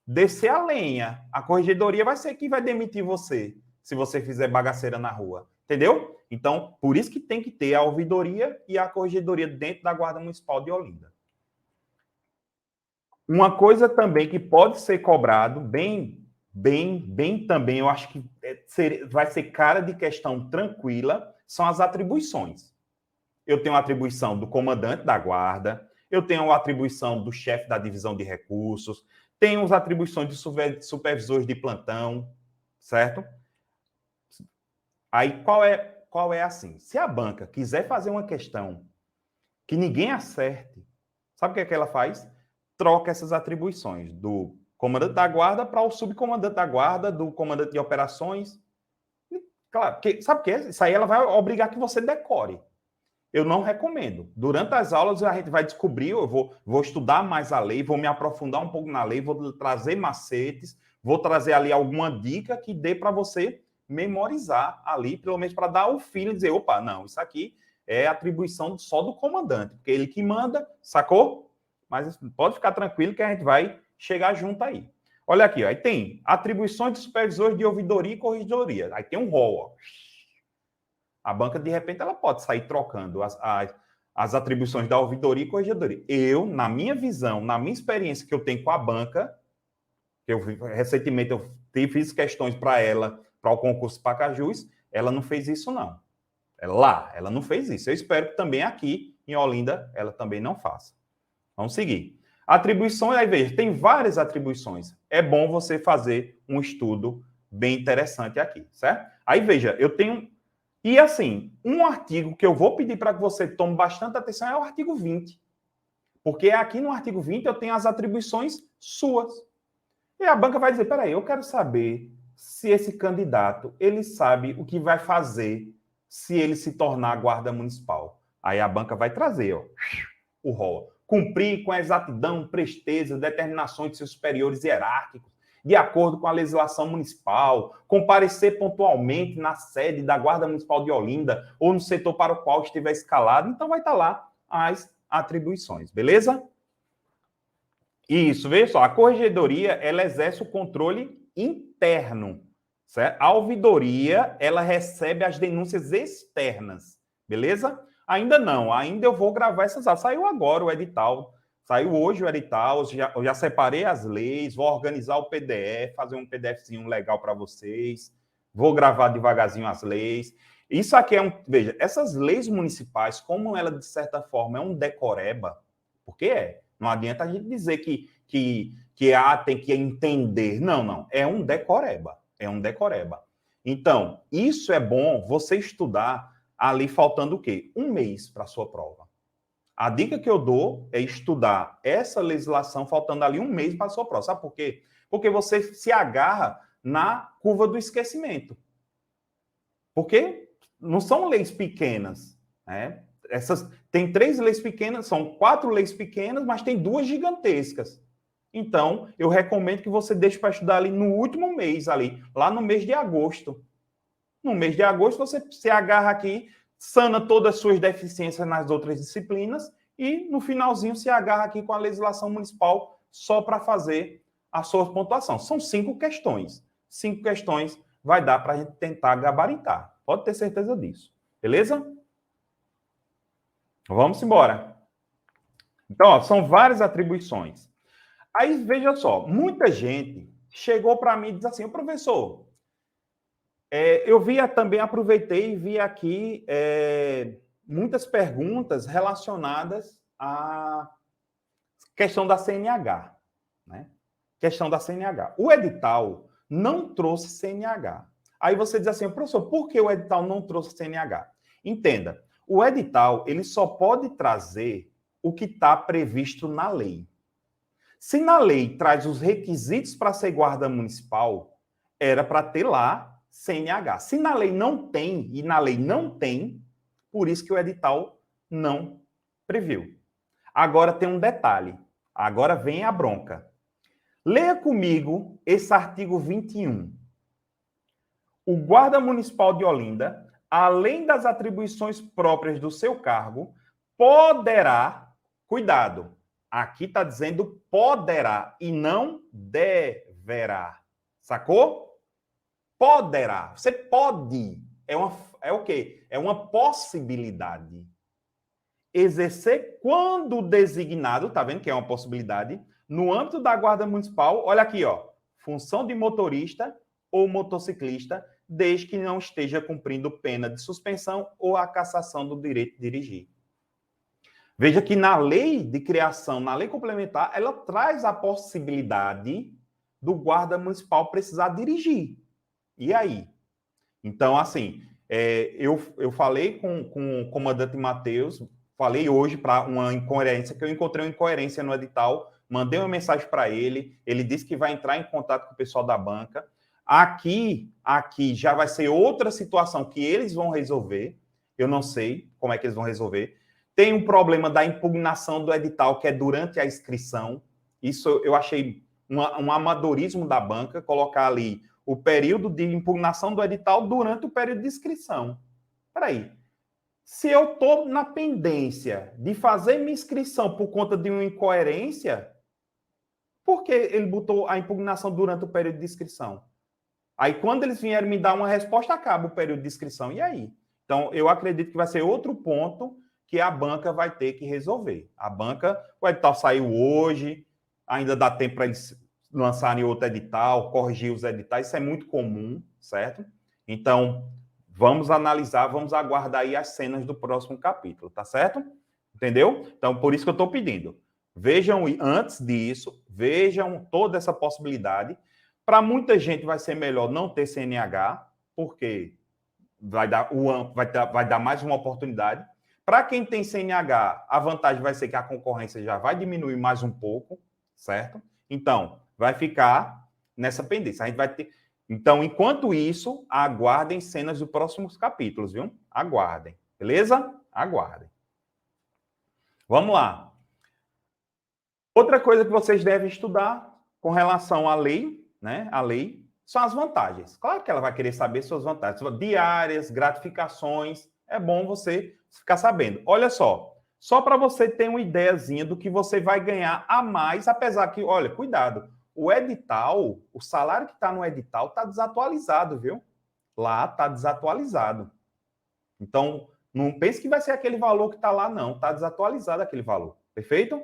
Speaker 1: Descer a lenha. A corregedoria vai ser quem vai demitir você, se você fizer bagaceira na rua. Entendeu? Então, por isso que tem que ter a ouvidoria e a corregedoria dentro da Guarda Municipal de Olinda. Uma coisa também que pode ser cobrado, bem também, eu acho que vai ser cara de questão tranquila, são as atribuições. Eu tenho a atribuição do comandante da guarda, eu tenho a atribuição do chefe da divisão de recursos, tenho as atribuições de supervisores de plantão, certo? Aí, qual é assim? Se a banca quiser fazer uma questão que ninguém acerte, sabe o que ela faz? Troca essas atribuições do comandante da guarda para o subcomandante da guarda, do comandante de operações. Claro, porque, sabe o que é? Isso aí ela vai obrigar que você decore. Eu não recomendo. Durante as aulas, a gente vai descobrir, eu vou estudar mais a lei, vou me aprofundar um pouco na lei, vou trazer macetes, vou trazer ali alguma dica que dê para você memorizar ali, pelo menos para dar o feeling e dizer, opa, não, isso aqui é atribuição só do comandante, porque ele que manda, sacou? Mas pode ficar tranquilo que a gente vai chegar junto aí. Olha aqui, ó, aí tem atribuições de supervisores de ouvidoria e corregedoria. Aí tem um rol, ó. A banca, de repente, ela pode sair trocando as atribuições da ouvidoria e corregedoria. Eu, na minha visão, na minha experiência que eu tenho com a banca, recentemente eu fiz questões para ela, para o concurso Pacajus, ela não fez isso, não. Ela não fez isso. Eu espero que também aqui, em Olinda, ela também não faça. Vamos seguir. Atribuições, aí veja, tem várias atribuições. É bom você fazer um estudo bem interessante aqui, certo? Aí veja, eu tenho... E assim, um artigo que eu vou pedir para que você tome bastante atenção é o artigo 20. Porque aqui no artigo 20 eu tenho as atribuições suas. E a banca vai dizer, peraí, eu quero saber se esse candidato, ele sabe o que vai fazer se ele se tornar guarda municipal. Aí a banca vai trazer, ó, o rol. Cumprir com exatidão, presteza, determinações de seus superiores hierárquicos, de acordo com a legislação municipal, comparecer pontualmente na sede da Guarda Municipal de Olinda ou no setor para o qual estiver escalado, então vai estar lá as atribuições, beleza? Isso, veja só, a corregedoria, ela exerce o controle interno, certo? A ouvidoria, ela recebe as denúncias externas, beleza? Ainda não, ainda eu vou gravar essas aulas. Saiu agora o edital, saiu hoje o edital, eu já separei as leis, vou organizar o PDF, fazer um PDFzinho legal para vocês, vou gravar devagarzinho as leis. Isso aqui é veja, essas leis municipais, como ela, de certa forma, é um decoreba, porque não adianta a gente dizer que tem que entender. Não, não. É um decoreba. É um decoreba. Então, isso é bom você estudar ali faltando o quê? Um mês para a sua prova. A dica que eu dou é estudar essa legislação faltando ali um mês para a sua prova. Sabe por quê? Porque você se agarra na curva do esquecimento. Porque não são leis pequenas, né? Tem 3 leis pequenas, são 4 leis pequenas, mas tem 2 gigantescas. Então, eu recomendo que você deixe para estudar ali no último mês, ali, lá no mês de agosto. No mês de agosto, você se agarra aqui, sana todas as suas deficiências nas outras disciplinas e, no finalzinho, se agarra aqui com a legislação municipal só para fazer a sua pontuação. São 5 questões. 5 questões vai dar para a gente tentar gabaritar. Pode ter certeza disso. Beleza? Vamos embora. Então, ó, são várias atribuições. Aí, veja só, muita gente chegou para mim e disse assim, professor, eu também aproveitei e vi aqui muitas perguntas relacionadas à questão da CNH, né? Questão da CNH. O edital não trouxe CNH. Aí você diz assim, professor, por que o edital não trouxe CNH? Entenda, o edital ele só pode trazer o que está previsto na lei. Se na lei traz os requisitos para ser guarda municipal, era para ter lá CNH. Se na lei não tem, e na lei não tem, por isso que o edital não previu. Agora tem um detalhe. Agora vem a bronca. Leia comigo esse artigo 21. O guarda municipal de Olinda, além das atribuições próprias do seu cargo, poderá, cuidado, aqui está dizendo poderá e não deverá. Sacou? Poderá. Você pode. É o quê? É uma possibilidade. Exercer quando designado, tá vendo que é uma possibilidade, no âmbito da guarda municipal, olha aqui, ó, função de motorista ou motociclista, desde que não esteja cumprindo pena de suspensão ou a cassação do direito de dirigir. Veja que na lei de criação, na lei complementar, ela traz a possibilidade do guarda municipal precisar dirigir. E aí? Então, assim, eu falei com o comandante Matheus, falei hoje para uma incoerência, que eu encontrei uma incoerência no edital, mandei uma mensagem para ele, ele disse que vai entrar em contato com o pessoal da banca. Aqui já vai ser outra situação que eles vão resolver, eu não sei como é que eles vão resolver. Tem um problema da impugnação do edital, que é durante a inscrição. Isso eu achei um amadorismo da banca, colocar ali o período de impugnação do edital durante o período de inscrição. Espera aí. Se eu estou na pendência de fazer minha inscrição por conta de uma incoerência, por que ele botou a impugnação durante o período de inscrição? Aí, quando eles vierem me dar uma resposta, acaba o período de inscrição. E aí? Então, eu acredito que vai ser outro ponto que a banca vai ter que resolver. A banca, o edital saiu hoje, ainda dá tempo para eles lançarem outro edital, corrigir os editais, isso é muito comum, certo? Então, vamos analisar, vamos aguardar aí as cenas do próximo capítulo, tá certo? Entendeu? Então, por isso que eu estou pedindo. Vejam, antes disso, vejam toda essa possibilidade. Para muita gente vai ser melhor não ter CNH, porque vai dar mais uma oportunidade. Para quem tem CNH, a vantagem vai ser que a concorrência já vai diminuir mais um pouco, certo? Então, vai ficar nessa pendência. A gente vai ter. Então, enquanto isso, aguardem cenas dos próximos capítulos, viu? Aguardem. Beleza? Aguardem. Vamos lá. Outra coisa que vocês devem estudar com relação à lei, né, a lei, são as vantagens. Claro que ela vai querer saber suas vantagens. Diárias, gratificações, é bom você ficar sabendo. Olha só para você ter uma ideiazinha do que você vai ganhar a mais, apesar que, olha, cuidado, o edital, o salário que está no edital está desatualizado, viu? Lá está desatualizado. Então, não pense que vai ser aquele valor que está lá, não. Está desatualizado aquele valor. Perfeito?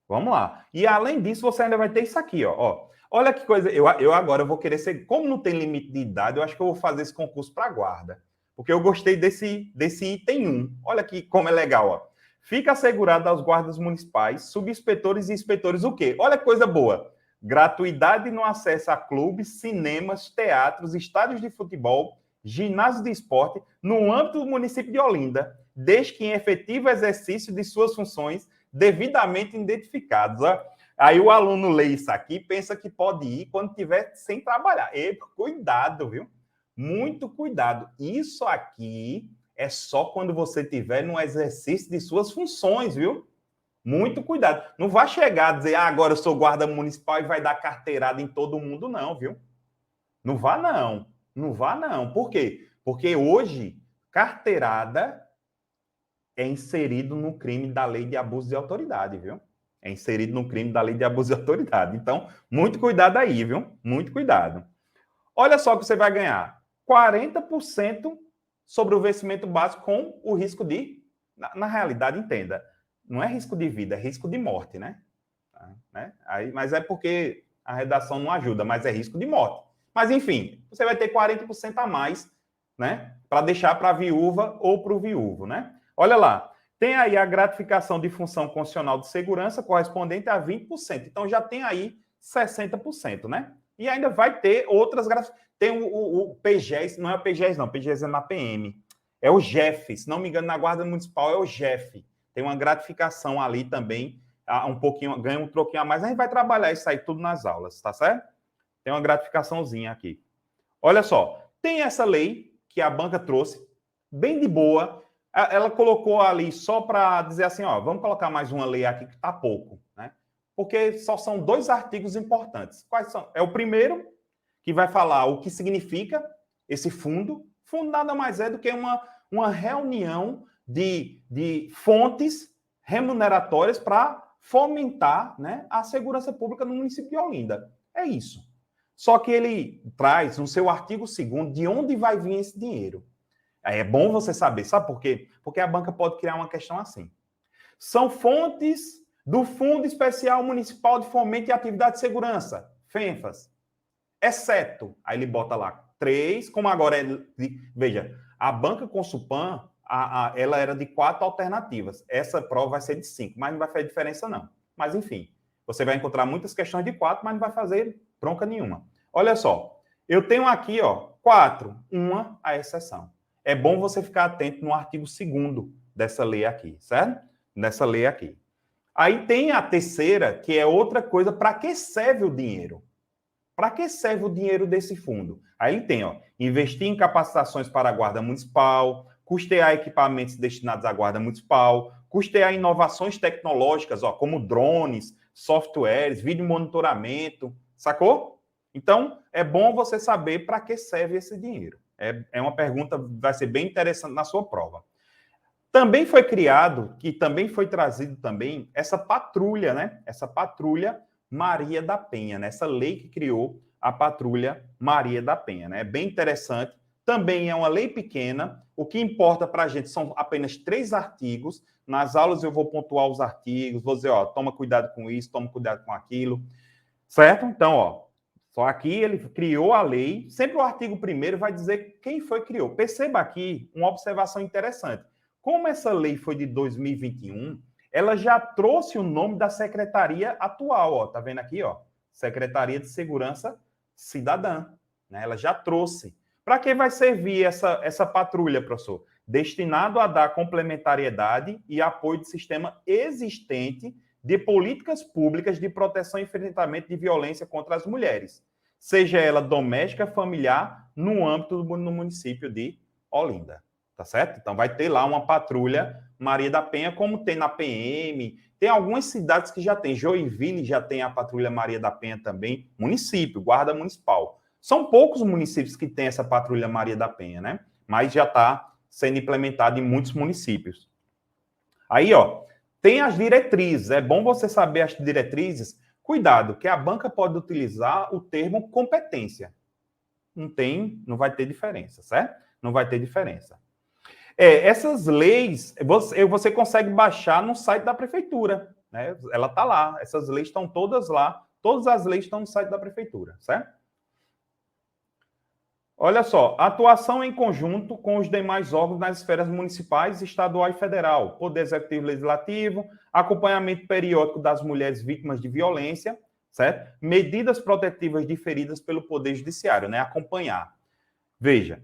Speaker 1: Vamos lá. E além disso, você ainda vai ter isso aqui, ó. Olha que coisa. Eu agora vou querer ser. Como não tem limite de idade, eu acho que eu vou fazer esse concurso para a guarda. Porque eu gostei desse item 1. Olha aqui como é legal, ó. Fica assegurado aos guardas municipais, subinspetores e inspetores o quê? Olha que coisa boa. Gratuidade no acesso a clubes, cinemas, teatros, estádios de futebol, ginásio de esporte, no âmbito do município de Olinda, desde que em efetivo exercício de suas funções devidamente identificados. Ó. Aí o aluno lê isso aqui e pensa que pode ir quando estiver sem trabalhar. E, cuidado, viu? Muito cuidado. Isso aqui é só quando você estiver no exercício de suas funções, viu? Muito cuidado. Não vai chegar a dizer, agora eu sou guarda municipal e vai dar carteirada em todo mundo, não, viu? Não vá, não. Não vá, não. Por quê? Porque hoje, carteirada é inserido no crime da lei de abuso de autoridade, viu? É inserido no crime da lei de abuso de autoridade. Então, muito cuidado aí, viu? Muito cuidado. Olha só o que você vai ganhar. 40% sobre o vencimento básico com o risco de... Na realidade, entenda, não é risco de vida, é risco de morte, né? Aí, mas é porque a redação não ajuda, mas é risco de morte. Mas, enfim, você vai ter 40% a mais, né? Para deixar para a viúva ou para o viúvo, né? Olha lá, tem aí a gratificação de função constitucional de segurança correspondente a 20%. Então, já tem aí 60%, né? E ainda vai ter outras gratificações. Tem o PGES, não é o PGES, não, o PGES é na PM. É o GEF, se não me engano, na Guarda Municipal é o GEF. Tem uma gratificação ali também, um pouquinho, ganha um troquinho a mais. A gente vai trabalhar isso aí tudo nas aulas, tá certo? Tem uma gratificaçãozinha aqui. Olha só, tem essa lei que a banca trouxe, bem de boa. Ela colocou ali só para dizer assim, ó, vamos colocar mais uma lei aqui que tá pouco, né? Porque só são 2 artigos importantes. Quais são? É o primeiro, que vai falar o que significa esse fundo. Fundo nada mais é do que uma reunião de fontes remuneratórias para fomentar, né, a segurança pública no município de Olinda. É isso. Só que ele traz no seu artigo 2º de onde vai vir esse dinheiro. É bom você saber, sabe por quê? Porque a banca pode criar uma questão assim. São fontes do Fundo Especial Municipal de Fomento e Atividade de Segurança, FENFAS, exceto, aí ele bota lá 3, como agora é, veja, a banca Consupan, ela era de 4 alternativas, essa prova vai ser de 5, mas não vai fazer diferença não. Mas enfim, você vai encontrar muitas questões de 4, mas não vai fazer bronca nenhuma. Olha só, eu tenho aqui, ó, 4, uma a exceção. É bom você ficar atento no artigo 2º dessa lei aqui, certo? Nessa lei aqui. Aí tem a terceira, que é outra coisa, para que serve o dinheiro? Para que serve o dinheiro desse fundo? Aí ele tem, ó, investir em capacitações para a Guarda Municipal, custear equipamentos destinados à Guarda Municipal, custear inovações tecnológicas, ó, como drones, softwares, vídeo monitoramento, sacou? Então, é bom você saber para que serve esse dinheiro. É uma pergunta, vai ser bem interessante na sua prova. Também foi criado, que também foi trazido também, essa patrulha, né? Essa patrulha Maria da Penha, né? Essa lei que criou a patrulha Maria da Penha, né? É bem interessante. Também é uma lei pequena. O que importa para a gente são apenas 3 artigos. Nas aulas eu vou pontuar os artigos, vou dizer, ó, toma cuidado com isso, toma cuidado com aquilo, certo? Então, ó, só aqui ele criou a lei. Sempre o artigo 1º vai dizer quem foi que criou. Perceba aqui uma observação interessante. Como essa lei foi de 2021, ela já trouxe o nome da secretaria atual, ó, tá vendo aqui, ó? Secretaria de Segurança Cidadã, né? Ela já trouxe. Para que vai servir essa patrulha, professor? Destinado a dar complementariedade e apoio de sistema existente de políticas públicas de proteção e enfrentamento de violência contra as mulheres, seja ela doméstica, familiar, no âmbito do município de Olinda. tá certo? Então vai ter lá uma patrulha Maria da Penha, como tem na PM, tem algumas cidades que já tem, Joinville já tem a patrulha Maria da Penha também, município, guarda municipal. São poucos municípios que têm essa patrulha Maria da Penha, né? Mas já está sendo implementado em muitos municípios. Aí, ó, tem as diretrizes, é bom você saber as diretrizes. Cuidado, que a banca pode utilizar o termo competência. Não vai ter diferença, certo? Não vai ter diferença. Essas leis, você consegue baixar no site da prefeitura, né? Ela está lá, essas leis estão todas lá, todas as leis estão no site da prefeitura, certo? Olha só, atuação em conjunto com os demais órgãos nas esferas municipais, estadual e federal, Poder Executivo e Legislativo, acompanhamento periódico das mulheres vítimas de violência, certo? Medidas protetivas diferidas pelo Poder Judiciário, né? Acompanhar. Veja,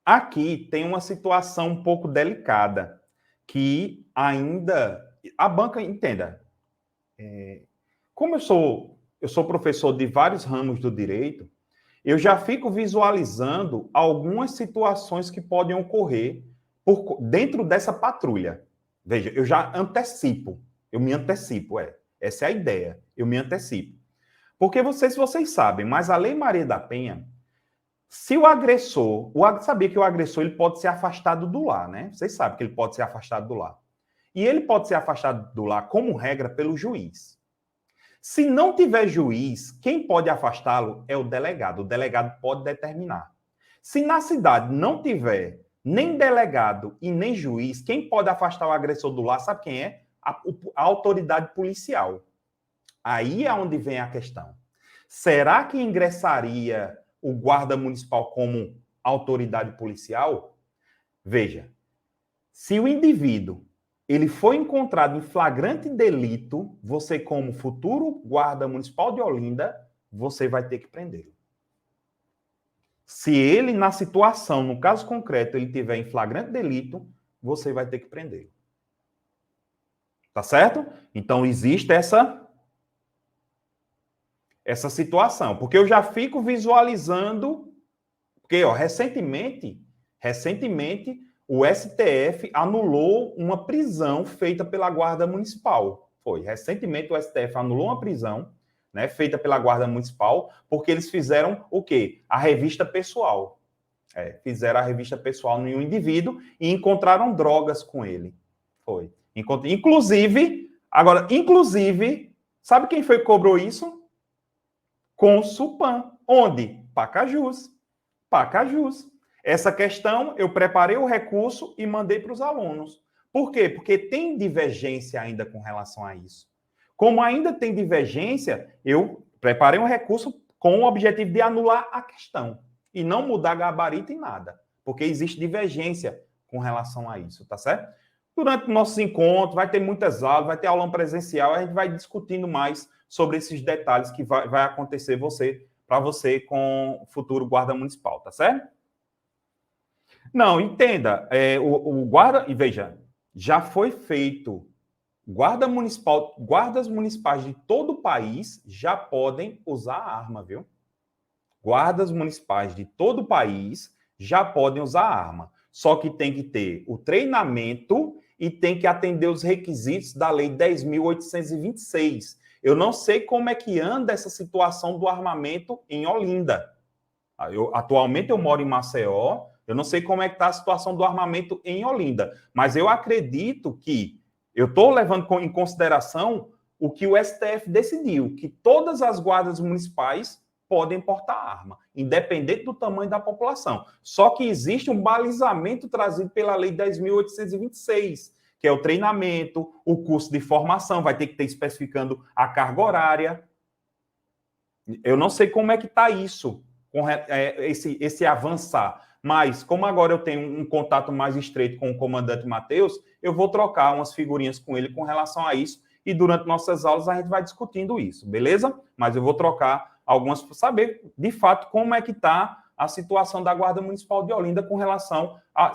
Speaker 1: aqui tem uma situação um pouco delicada, que ainda... A banca, entenda, como eu sou professor de vários ramos do direito, eu já fico visualizando algumas situações que podem ocorrer dentro dessa patrulha. Veja, eu já antecipo, eu me antecipo, essa é a ideia, eu me antecipo. Porque vocês sabem, mas a Lei Maria da Penha, se o agressor, sabia que o agressor ele pode ser afastado do lar, né? Vocês sabem que ele pode ser afastado do lar. E ele pode ser afastado do lar, como regra, pelo juiz. Se não tiver juiz, quem pode afastá-lo é o delegado. O delegado pode determinar. Se na cidade não tiver nem delegado e nem juiz, quem pode afastar o agressor do lar, sabe quem é? A autoridade policial. Aí é onde vem a questão. Será que ingressaria o guarda municipal como autoridade policial? Veja, se o indivíduo ele foi encontrado em flagrante delito, você, como futuro guarda municipal de Olinda, você vai ter que prendê-lo. Se ele, na situação, no caso concreto, ele tiver em flagrante delito, você vai ter que prendê-lo. Tá certo? Então, existe essa situação. Porque eu já fico visualizando... Porque, ó, recentemente, o STF anulou uma prisão feita pela Guarda Municipal. Recentemente o STF anulou uma prisão, né, feita pela Guarda Municipal, porque eles fizeram o quê? A revista pessoal. Fizeram a revista pessoal em um indivíduo e encontraram drogas com ele. Inclusive, sabe quem foi que cobrou isso? Consulpan. Onde? Pacajus. Essa questão, eu preparei o recurso e mandei para os alunos. Por quê? Porque tem divergência ainda com relação a isso. Como ainda tem divergência, eu preparei um recurso com o objetivo de anular a questão e não mudar gabarito em nada, porque existe divergência com relação a isso, tá certo? Durante nossos encontros, vai ter muitas aulas, vai ter aulão presencial, a gente vai discutindo mais sobre esses detalhes que vai acontecer para você com o futuro guarda municipal, tá certo? Não, entenda, o guarda, e veja, já foi feito, guardas municipais de todo o país já podem usar arma, viu? Guardas municipais de todo o país já podem usar arma, só que tem que ter o treinamento e tem que atender os requisitos da Lei 10.826. Eu não sei como é que anda essa situação do armamento em Olinda. Atualmente eu moro em Maceió, eu não sei como é que está a situação do armamento em Olinda, mas eu acredito que eu estou levando em consideração o que o STF decidiu, que todas as guardas municipais podem portar arma, independente do tamanho da população. Só que existe um balizamento trazido pela Lei 10.826, que é o treinamento, o curso de formação, vai ter que ter especificando a carga horária. Eu não sei como é que está isso, esse avançar. Mas, como agora eu tenho um contato mais estreito com o comandante Matheus, eu vou trocar umas figurinhas com ele com relação a isso, e durante nossas aulas a gente vai discutindo isso, beleza? Mas eu vou trocar algumas para saber, de fato, como é que está a situação da Guarda Municipal de Olinda com relação a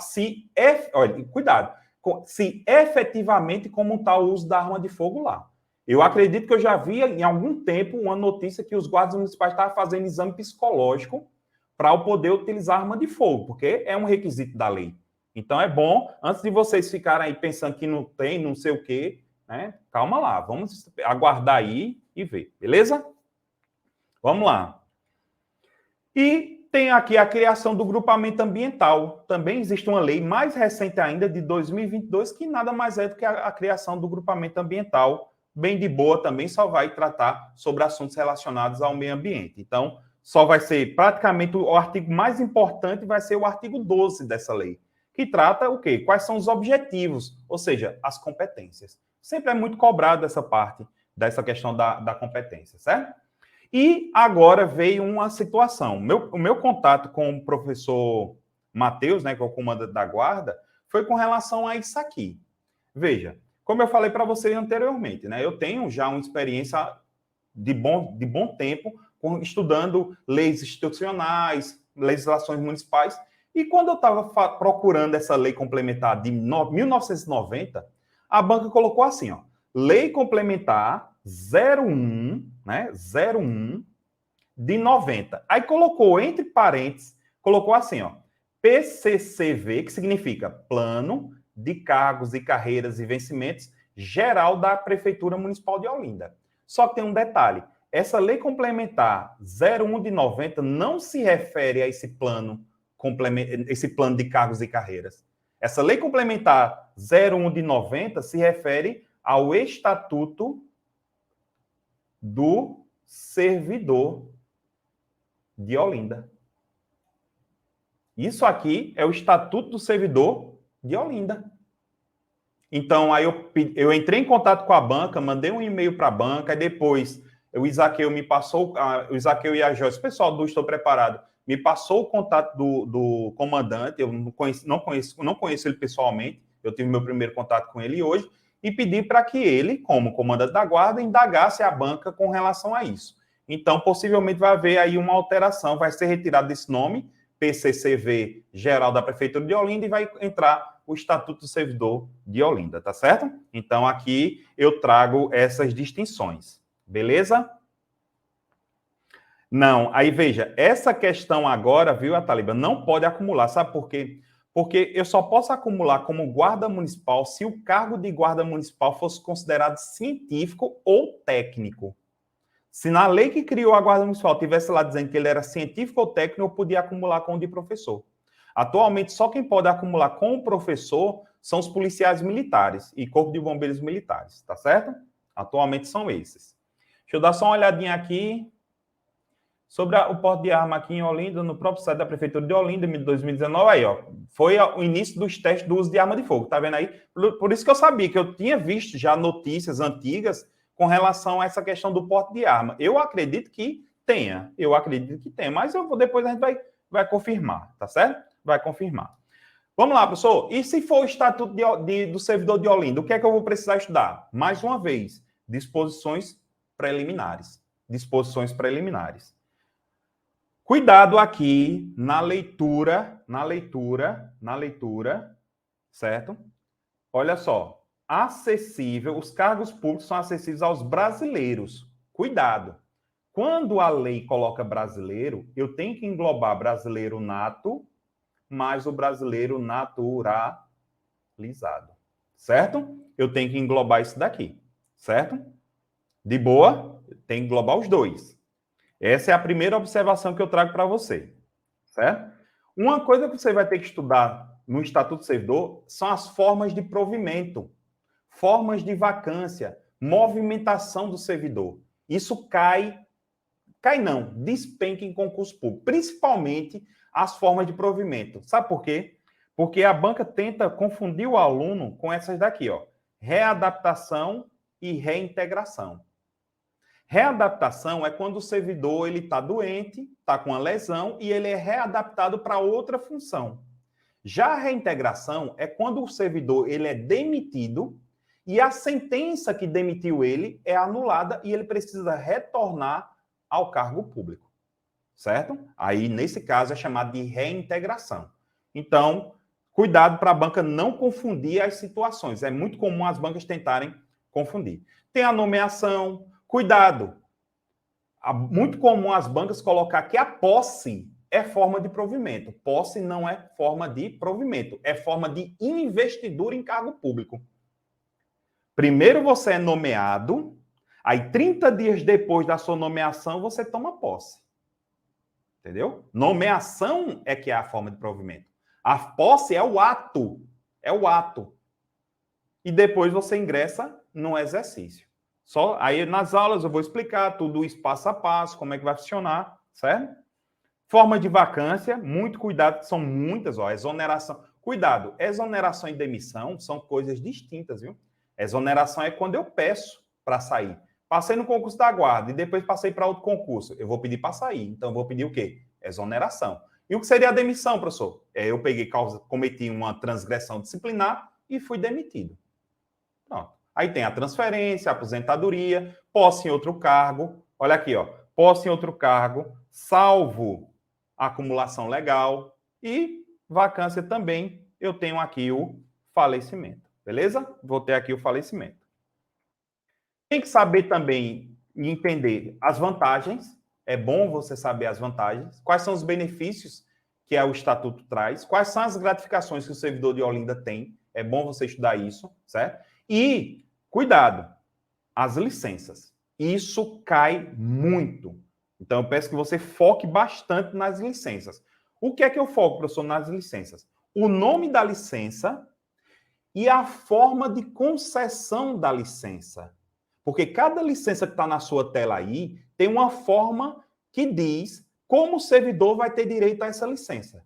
Speaker 1: olha, cuidado, se efetivamente como está o uso da arma de fogo lá. Eu acredito que eu já vi em algum tempo uma notícia que os guardas municipais estavam fazendo exame psicológico para poder utilizar arma de fogo, porque é um requisito da lei. Então é bom, antes de vocês ficarem aí pensando que não tem, não sei o quê, né? Calma lá, vamos aguardar aí e ver, beleza? Vamos lá. E tem aqui a criação do grupamento ambiental. Também existe uma lei mais recente ainda, de 2022, que nada mais é do que a criação do grupamento ambiental. Bem de boa também, só vai tratar sobre assuntos relacionados ao meio ambiente. Então, só vai ser praticamente o artigo mais importante, vai ser o artigo 12 dessa lei, que trata o quê? Quais são os objetivos, ou seja, as competências. Sempre é muito cobrado essa parte, dessa questão da competência, certo? E agora veio uma situação. O meu contato com o professor Matheus, né, que é o comandante da guarda, foi com relação a isso aqui. Veja, como eu falei para vocês anteriormente, né, eu tenho já uma experiência de bom tempo estudando leis institucionais, legislações municipais, e quando eu estava procurando essa lei complementar de 1990, a banca colocou assim, ó, Lei Complementar 01, né, 01 de 90. Aí colocou entre parênteses, colocou assim, ó, PCCV, que significa Plano de Cargos e Carreiras e Vencimentos Geral da Prefeitura Municipal de Olinda. Só que tem um detalhe, essa lei complementar 01 de 90 não se refere a esse plano de cargos e carreiras. Essa lei complementar 01 de 90 se refere ao Estatuto do Servidor de Olinda. Isso aqui é o Estatuto do Servidor de Olinda. Então, aí eu entrei em contato com a banca, mandei um e-mail para a banca, e depois o Isaqueu me passou, o Isaqueu e a Joyce, o pessoal do Estou Preparado, me passou o contato do comandante, eu não conheço ele pessoalmente, eu tive meu primeiro contato com ele hoje, e pedi para que ele, como comandante da guarda, indagasse a banca com relação a isso. Então, possivelmente vai haver aí uma alteração, vai ser retirado desse nome, PCCV Geral da Prefeitura de Olinda, e vai entrar o Estatuto do Servidor de Olinda, tá certo? Então, aqui eu trago essas distinções, beleza? Não, aí veja, essa questão agora, viu, Ataliba, não pode acumular, sabe por quê? Porque eu só posso acumular como guarda municipal se o cargo de guarda municipal fosse considerado científico ou técnico. Se na lei que criou a guarda municipal tivesse lá dizendo que ele era científico ou técnico, eu podia acumular com o de professor. Atualmente, só quem pode acumular com o professor são os policiais militares e corpo de bombeiros militares, tá certo? Atualmente são esses. Deixa eu dar só uma olhadinha aqui sobre o porte de arma aqui em Olinda, no próprio site da Prefeitura de Olinda, em 2019, aí, ó, foi o início dos testes do uso de arma de fogo, tá vendo aí? Por isso que eu sabia, que eu tinha visto já notícias antigas com relação a essa questão do porte de arma. Eu acredito que tenha, mas depois a gente vai confirmar, tá certo? Vai confirmar. Vamos lá, professor. E se for o Estatuto do Servidor de Olinda, o que é que eu vou precisar estudar? Mais uma vez, disposições preliminares. Disposições preliminares. Cuidado aqui na leitura, certo? Olha só, acessível, os cargos públicos são acessíveis aos brasileiros. Cuidado. Quando a lei coloca brasileiro, eu tenho que englobar brasileiro nato mais o brasileiro naturalizado, certo? Eu tenho que englobar isso daqui, certo? De boa, tem que englobar os dois. Essa é a primeira observação que eu trago para você, certo? Uma coisa que você vai ter que estudar no Estatuto do Servidor são as formas de provimento, formas de vacância, movimentação do servidor. Isso despenca em concurso público, principalmente as formas de provimento. Sabe por quê? Porque a banca tenta confundir o aluno com essas daqui, ó, readaptação e reintegração. Readaptação é quando o servidor ele está doente, está com uma lesão e ele é readaptado para outra função. Já a reintegração é quando o servidor ele é demitido e a sentença que demitiu ele é anulada e ele precisa retornar ao cargo público, certo? Aí, nesse caso, é chamado de reintegração. Então, cuidado para a banca não confundir as situações. É muito comum as bancas tentarem confundir. Tem a nomeação. Cuidado! Muito comum as bancas colocar que a posse é forma de provimento. Posse não é forma de provimento, é forma de investidura em cargo público. Primeiro você é nomeado, aí 30 dias depois da sua nomeação você toma posse. Entendeu? Nomeação é que é a forma de provimento. A posse é o ato. É o ato. E depois você ingressa no exercício. Só aí nas aulas eu vou explicar tudo isso passo a passo, como é que vai funcionar, certo? Forma de vacância, muito cuidado, que são muitas, ó, exoneração. Cuidado, exoneração e demissão são coisas distintas, viu? Exoneração é quando eu peço para sair. Passei no concurso da guarda e depois passei para outro concurso. Eu vou pedir para sair. Então, eu vou pedir o quê? Exoneração. E o que seria a demissão, professor? Eu cometi uma transgressão disciplinar e fui demitido. Pronto. Aí tem a transferência, a aposentadoria, posse em outro cargo. Olha aqui, ó. Posse em outro cargo, salvo a acumulação legal e vacância também. Eu tenho aqui o falecimento. Beleza? Vou ter aqui o falecimento. Tem que saber também e entender as vantagens. É bom você saber as vantagens. Quais são os benefícios que o Estatuto traz. Quais são as gratificações que o servidor de Olinda tem. É bom você estudar isso, certo? E, cuidado, as licenças. Isso cai muito. Então, eu peço que você foque bastante nas licenças. O que é que eu foco, professor, nas licenças? O nome da licença e a forma de concessão da licença. Porque cada licença que está na sua tela aí tem uma forma que diz como o servidor vai ter direito a essa licença.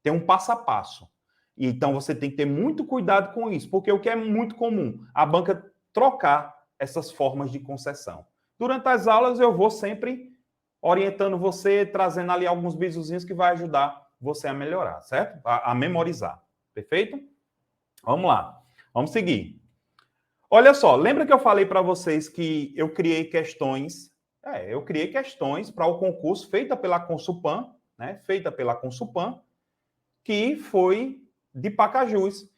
Speaker 1: Tem um passo a passo. Então, você tem que ter muito cuidado com isso, porque o que é muito comum? A banca trocar essas formas de concessão. Durante as aulas, eu vou sempre orientando você, trazendo ali alguns bisuzinhos que vai ajudar você a melhorar, certo? A memorizar. Perfeito? Vamos lá. Vamos seguir. Olha só, lembra que eu falei para vocês que eu criei questões? Eu criei questões para o concurso feita pela Consulpan, né? Feita pela Consulpan, que foi de Pacajus.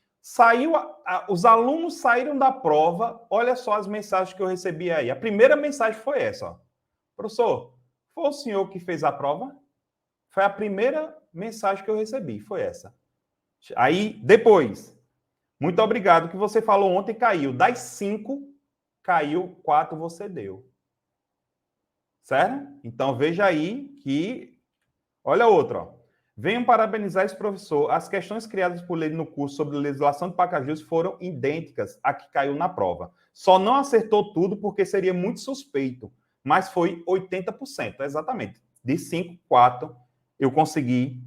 Speaker 1: Os alunos saíram da prova, olha só as mensagens que eu recebi aí. A primeira mensagem foi essa, ó. Professor, foi o senhor que fez a prova? Foi a primeira mensagem que eu recebi, foi essa. Aí, depois, muito obrigado, que você falou ontem caiu. Das 5, caiu 4 você deu. Certo? Então, veja aí que... Olha outra, ó. Venham parabenizar esse professor. As questões criadas por ele no curso sobre legislação de Pacajus foram idênticas à que caiu na prova. Só não acertou tudo porque seria muito suspeito, mas foi 80%, exatamente. De 5, 4 eu consegui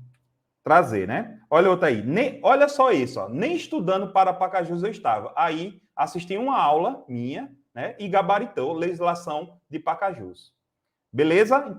Speaker 1: trazer, né? Olha outra aí. Olha só isso, ó. Nem estudando para Pacajus eu estava. Aí assisti uma aula minha, né? E gabaritou legislação de Pacajus. Beleza? Então